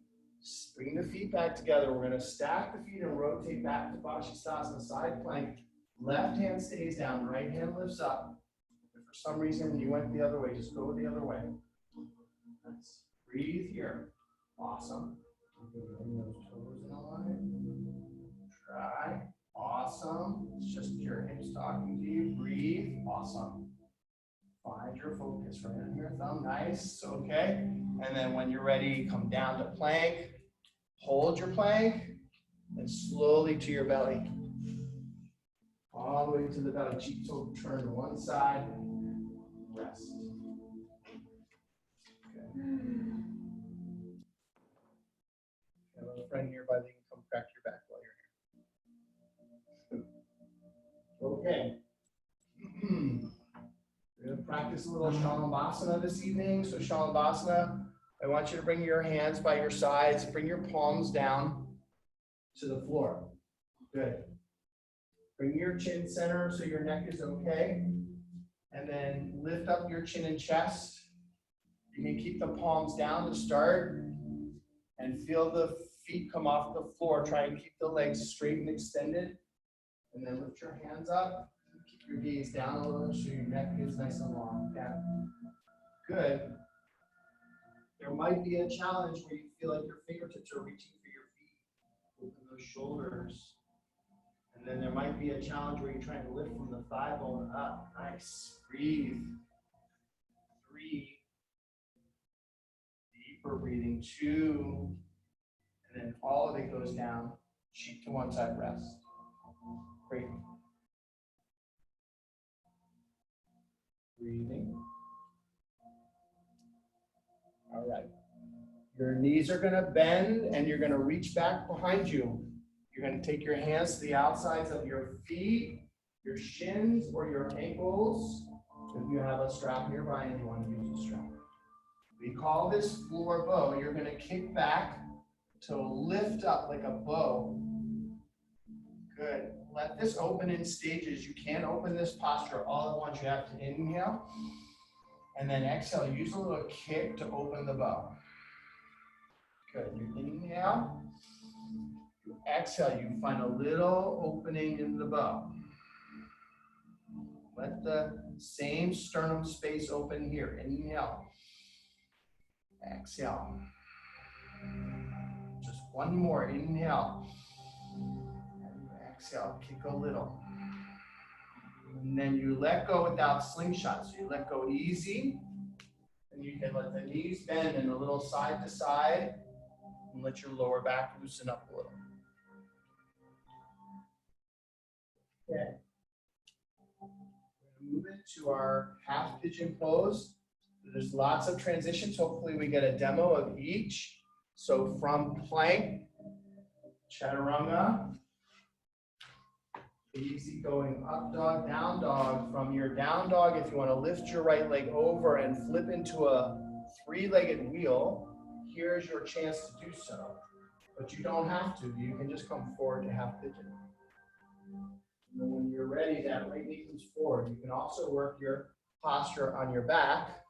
bring the feet back together. We're going to stack the feet and rotate back to Vashisthasana, side plank. Left hand stays down, right hand lifts up. If for some reason you went the other way, just go the other way. Nice. Breathe here. Awesome. Bring those toes in a line. Try. Awesome. It's just your hips talking to you. Breathe. Awesome. Find your focus right on your thumb. Nice. Okay. And then when you're ready, come down to plank. Hold your plank and slowly to your belly. All the way to the belly. Cheek toe turn to one side. Rest. Okay. I have a friend nearby that can come crack your back while you're here. Okay. We're going to practice a little Shalabhasana this evening. So Shalabhasana, I want you to bring your hands by your sides, bring your palms down to the floor. Good. Bring your chin center so your neck is okay. And then lift up your chin and chest. You can keep the palms down to start and feel the feet come off the floor. Try and keep the legs straight and extended. And then lift your hands up. Keep your gaze down a little so your neck is nice and long. Yeah. Good. There might be a challenge where you feel like your fingertips are reaching for your feet. Open those shoulders. And then there might be a challenge where you're trying to lift from the thigh bone up. Nice. Breathe. 3. Deeper breathing. 2. And then all of it goes down. Cheek to one side, rest. Great. Breathing. All right. Your knees are going to bend and you're going to reach back behind you. You're going to take your hands to the outsides of your feet, your shins, or your ankles. If you have a strap nearby and you want to use a strap. We call this floor bow. You're going to kick back to lift up like a bow. Good. Let this open in stages. You can't open this posture all at once. You have to inhale and then exhale. Use a little kick to open the bow. Good. You inhale. You exhale. You find a little opening in the bow. Let the same sternum space open here. Inhale. Exhale. Just one more. Inhale. And exhale. Kick a little. And then you let go without slingshot. So you let go easy. And you can let the knees bend and a little side to side. And let your lower back loosen up a little. Okay. We're going to move into our half pigeon pose. There's lots of transitions. Hopefully we get a demo of each. So from plank, chaturanga, easy going up dog, down dog. From your down dog, if you want to lift your right leg over and flip into a three-legged wheel, here's your chance to do so. But you don't have to. You can just come forward to half pigeon. And then when you're ready, that right knee comes forward. You can also work your posture on your back.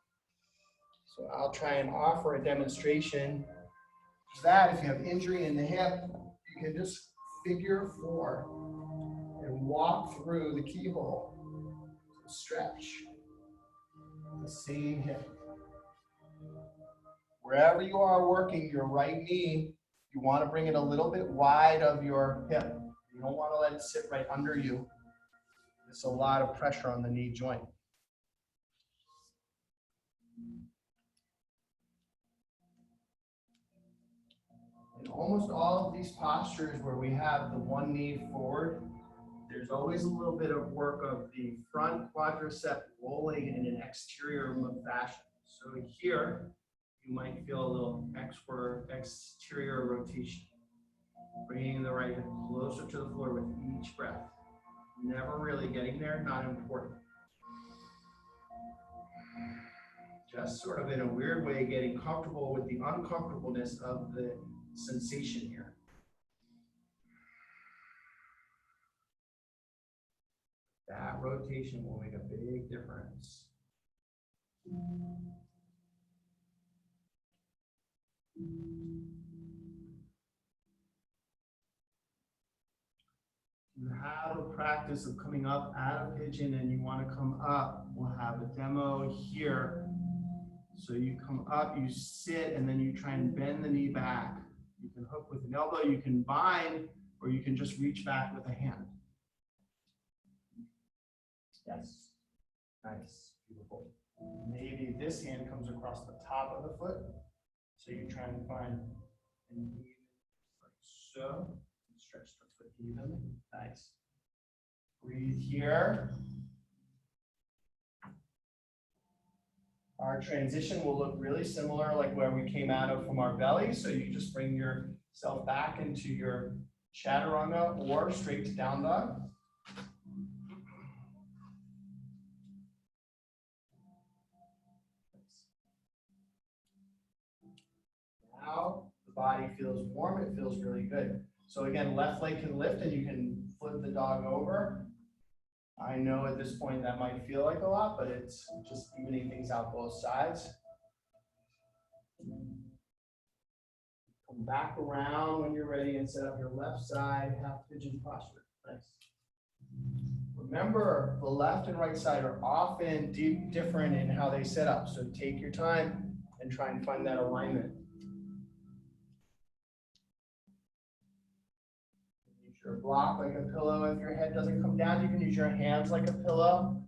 So I'll try and offer a demonstration of that. If you have injury in the hip, you can just figure four and walk through the keyhole. Stretch the same hip. Wherever you are working your right knee, you want to bring it a little bit wide of your hip. You don't want to let it sit right under you. There's a lot of pressure on the knee joint. In almost all of these postures where we have the one knee forward, there's always a little bit of work of the front quadricep rolling in an exterior fashion. So here, you might feel a little exterior rotation. Bringing the right hip closer to the floor with each breath. Never really getting there, not important. Just sort of in a weird way, getting comfortable with the uncomfortableness of the sensation here. That rotation will make a big difference. You have a practice of coming up out of pigeon and you want to come up, we'll have a demo here. So you come up, you sit, and then you try and bend the knee back. You can hook with an elbow, you can bind, or you can just reach back with a hand. Yes, nice, beautiful. Maybe this hand comes across the top of the foot. So you try and find an even, like so. Stretch the foot evenly. Nice. Breathe here. Our transition will look really similar like where we came out of from our belly. So you just bring yourself back into your chaturanga or straight to down dog. Now the body feels warm. It feels really good. So again, left leg can lift and you can flip the dog over. I know at this point that might feel like a lot, but it's just evening things out both sides. Come back around when you're ready and set up your left side half pigeon posture. Nice. Remember, the left and right side are often different in how they set up. So take your time and try and find that alignment. Your block like a pillow. If your head doesn't come down, you can use your hands like a pillow.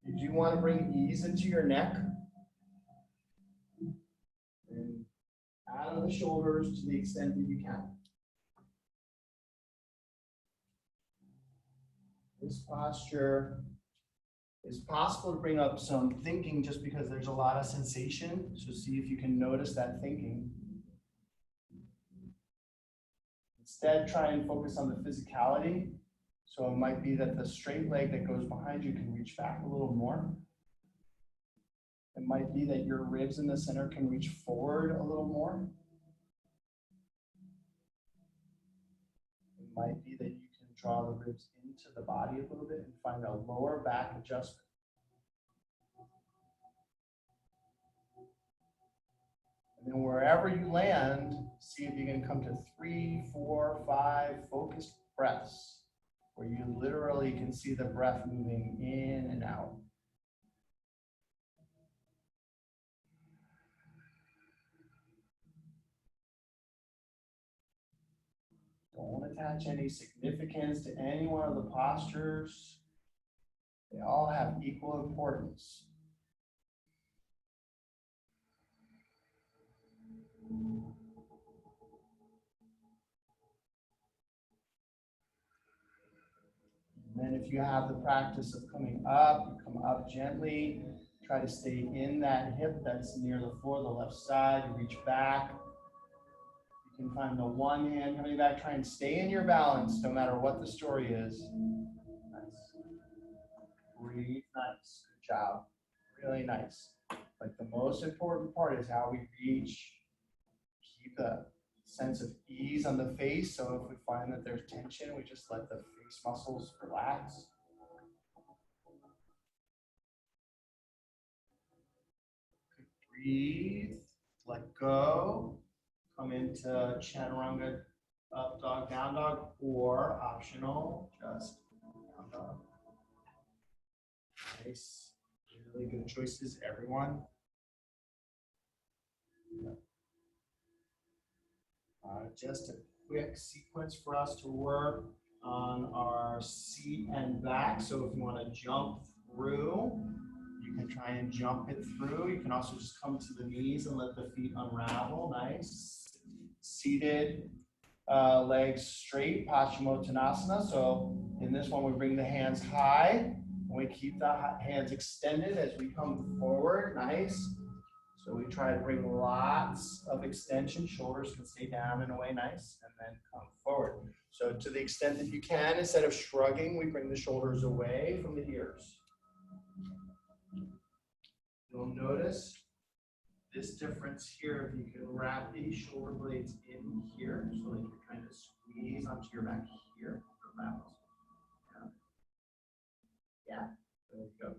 You do want to bring ease into your neck. And out of the shoulders to the extent that you can. This posture is possible to bring up some thinking just because there's a lot of sensation. So see if you can notice that thinking. Instead, try and focus on the physicality. So it might be that the straight leg that goes behind you can reach back a little more. It might be that your ribs in the center can reach forward a little more. It might be that you can draw the ribs into the body a little bit and find a lower back adjustment. And then wherever you land, see if you can come to 3, 4, 5 focused breaths, where you literally can see the breath moving in and out. Don't attach any significance to any one of the postures. They all have equal importance. And then if you have the practice of coming up, you come up gently. Try to stay in that hip that's near the floor, the left side. You reach back. You can find the one hand coming back. Try and stay in your balance no matter what the story is. Nice. Breathe. Nice. Good job. Really nice. Like the most important part is how we reach. Keep a sense of ease on the face. So if we find that there's tension, we just let the face muscles relax. Breathe. Let go. Come into chaturanga, up dog, down dog, or optional, just down dog. Nice. Really good choices, everyone. Just a quick sequence for us to work on our seat and back. So if you want to jump through, you can try and jump it through. You can also just come to the knees and let the feet unravel. Nice. Seated, legs straight, Paschimottanasana. So in this one, we bring the hands high. And we keep the hands extended as we come forward. Nice. So we try to bring lots of extension. Shoulders can stay down in a way, nice, and then come forward. So to the extent that you can, instead of shrugging, we bring the shoulders away from the ears. You'll notice this difference here. If you can wrap these shoulder blades in here, so like you're trying to squeeze onto your back here. Yeah, there we go.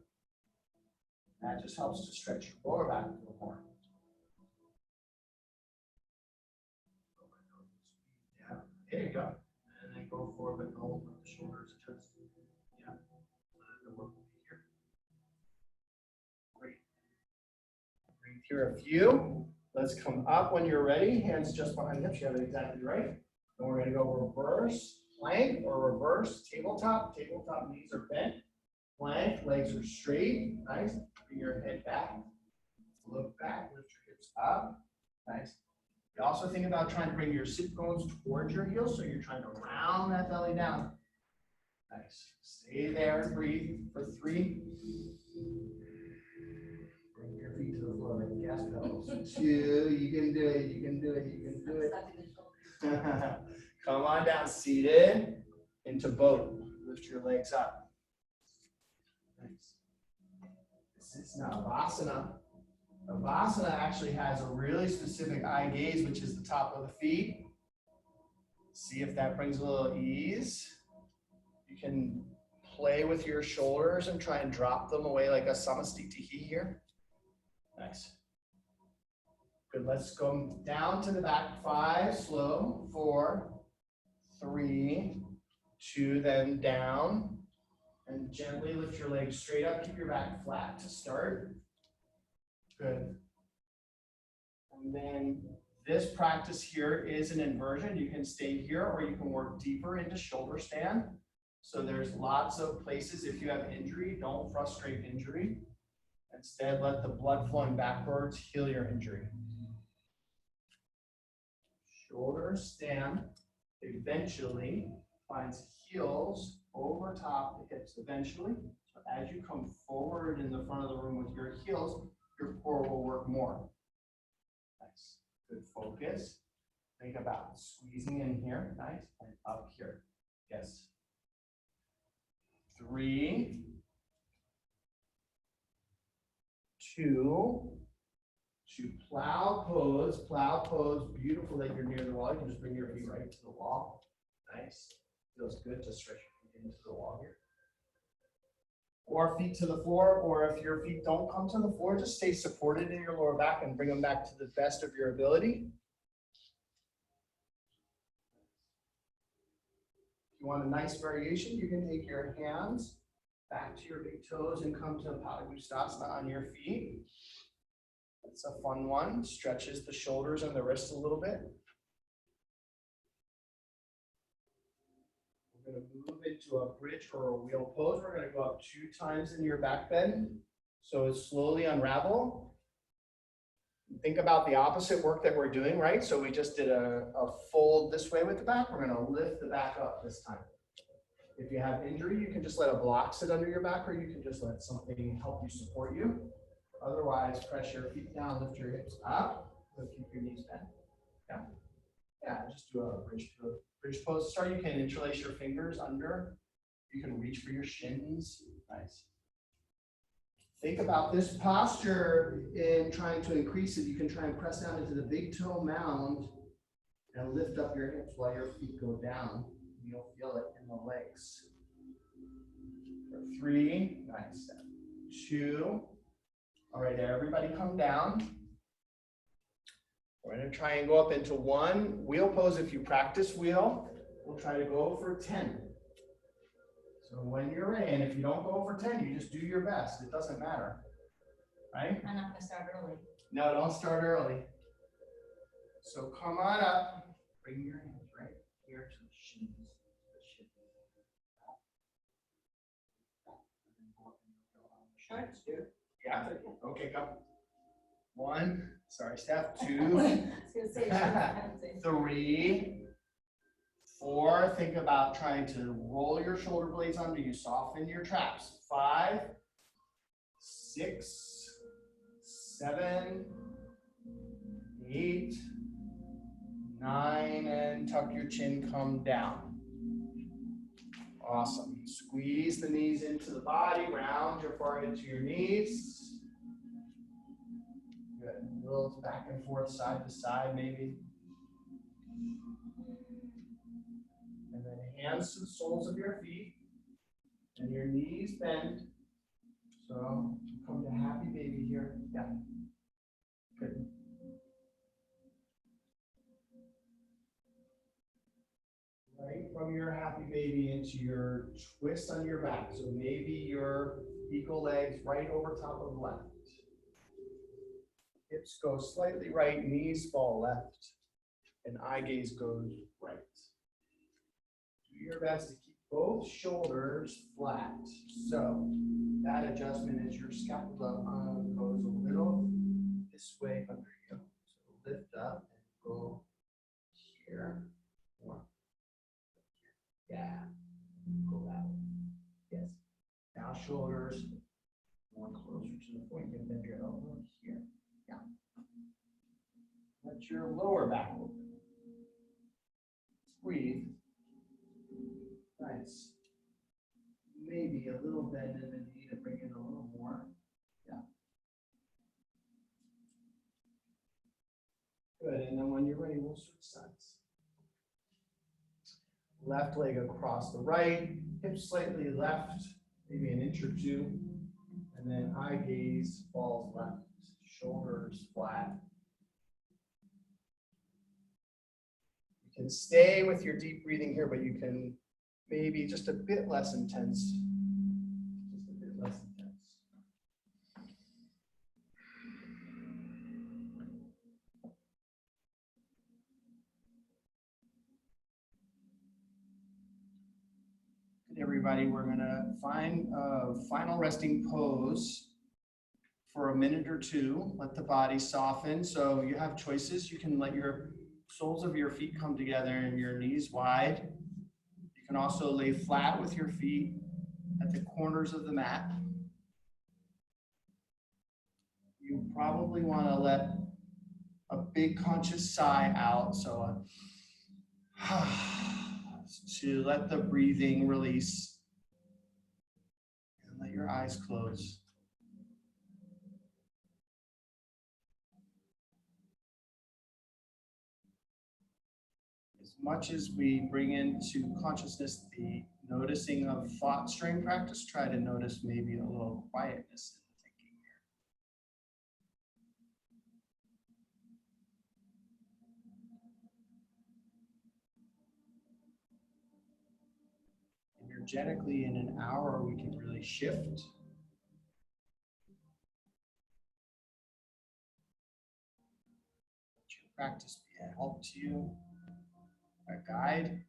That just helps to stretch your lower back a little more. Yeah, there you go. And then go forward, but hold the shoulders adjust. Yeah, the work will be here. Great. Breathe here a few. Let's come up when you're ready. Hands just behind hips. You have it exactly right. And we're going to go reverse plank or reverse tabletop. Tabletop knees are bent. Plank, legs are straight. Nice. Bring your head back. Look back. Lift your hips up. Nice. You also think about trying to bring your sit bones towards your heels, so you're trying to round that belly down. Nice. Stay there and breathe for 3. Bring your feet to the floor like gas pedals. 2. You can do it. You can do it. You can do it. Come on down. Seated into boat. Lift your legs up. Nice. This is Navasana. Navasana actually has a really specific eye gaze, which is the top of the feet. See if that brings a little ease. You can play with your shoulders and try and drop them away like a Samasthiti here. Nice. Good. Let's go down to the back. 5, slow. 4, 3, 2, then down. And gently lift your legs straight up. Keep your back flat to start. Good. And then this practice here is an inversion. You can stay here or you can work deeper into shoulder stand. So there's lots of places. If you have injury, don't frustrate injury. Instead, let the blood flowing backwards heal your injury. Shoulder stand eventually finds heels over top the hips eventually. So as you come forward in the front of the room with your heels, your core will work more. Nice. Good focus. Think about squeezing in here. Nice. And up here. Yes. 3, 2, to plow pose. Plow pose. Beautiful that you're near the wall. You can just bring your feet right to the wall. Nice. Feels good to stretch your feet into the wall here. or feet to the floor, or if your feet don't come to the floor, just stay supported in your lower back and bring them back to the best of your ability. If you want a nice variation, you can take your hands back to your big toes and come to Padangusthasana on your feet. It's a fun one. Stretches the shoulders and the wrists a little bit. We're going to move into a bridge or a wheel pose. We're going to go up 2 times in your back bend. So slowly unravel. Think about the opposite work that we're doing, right? So we just did a fold this way with the back. We're going to lift the back up this time. If you have injury, you can just let a block sit under your back, or you can just let something help you support you. Otherwise, press your feet down, lift your hips up, keep your knees bent. Yeah. Yeah, just do a bridge pose to start. You can interlace your fingers under. You can reach for your shins. Nice. Think about this posture in trying to increase it. You can try and press down into the big toe mound and lift up your hips while your feet go down. You'll feel it in the legs. For 3, nice. 2. All right, everybody come down. We're going to try and go up into 1 wheel pose. If you practice wheel, we'll try to go for 10. So when you're ready, and if you don't go for 10, you just do your best. It doesn't matter, right? I'm not gonna start early. No, don't start early. So come on up. Bring your hands right here to the shins. Yeah. Okay, come. 1. Sorry, Steph. 2. 3. 4. Think about trying to roll your shoulder blades under you. Soften your traps. 5. 6. 7. 8. 9. And tuck your chin. Come down. Awesome. Squeeze the knees into the body. Round your forehead to your knees. Good. A little back and forth, side to side, maybe. And then hands to the soles of your feet. And your knees bend. So come to happy baby here. Yeah. Good. Right from your happy baby into your twist on your back. So maybe your equal legs right over top of left. Hips go slightly right, knees fall left, and eye gaze goes right. Do your best to keep both shoulders flat. So that adjustment is your scapula goes a little this way under you. So lift up and go here. More. Yeah. Go that way. Yes. Now shoulders more closer to the point. You can bend your elbow here. Yeah. Let your lower back open. Breathe. Nice. Maybe a little bend in the knee to bring in a little more. Yeah. Good. And then when you're ready, we'll switch sides. Left leg across the right, hips slightly left, maybe an inch or 2. And then eye gaze falls left, shoulders flat. You can stay with your deep breathing here, but you can maybe just a bit less intense. Just a bit less intense. Everybody, we're gonna find a final resting pose for a minute or 2. Let the body soften. So you have choices. You can let your soles of your feet come together and your knees wide. You can also lay flat with your feet at the corners of the mat. You probably want to let a big conscious sigh out. So to let the breathing release and let your eyes close. As much as we bring into consciousness the noticing of thoughts during practice, try to notice maybe a little quietness in the thinking here. Energetically, in an hour, we can really shift. Let your practice be a help to you, a guide.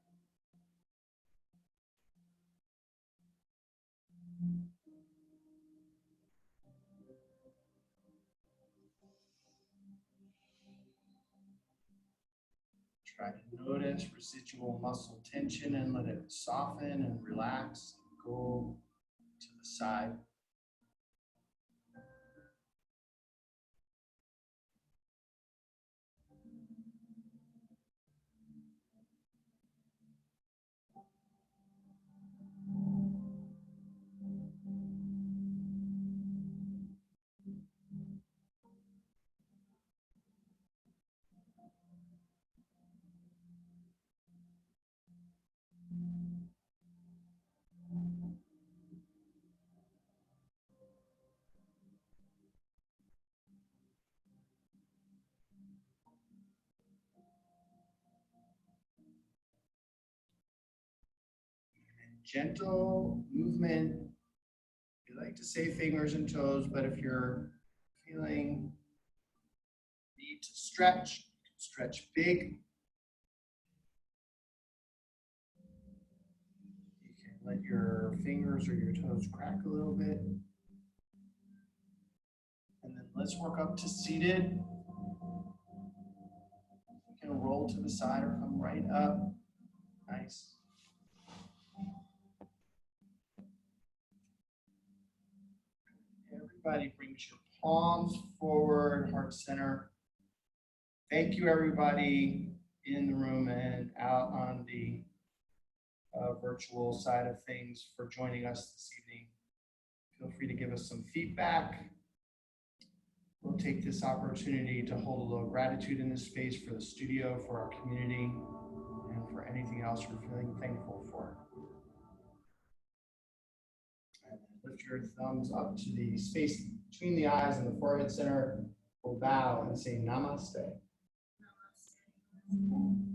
Try to notice residual muscle tension and let it soften and relax and go to the side. Gentle movement. We like to say fingers and toes, but if you're feeling need to stretch, you can stretch big. You can let your fingers or your toes crack a little bit. And then let's work up to seated. You can roll to the side or come right up. Nice. Everybody brings your palms forward, heart center. Thank you, everybody in the room and out on the virtual side of things for joining us this evening. Feel free to give us some feedback. We'll take this opportunity to hold a little gratitude in this space for the studio, for our community, and for anything else we're feeling thankful for. And lift your thumbs up to the space between the eyes and the forehead center. We'll bow and say namaste. Namaste.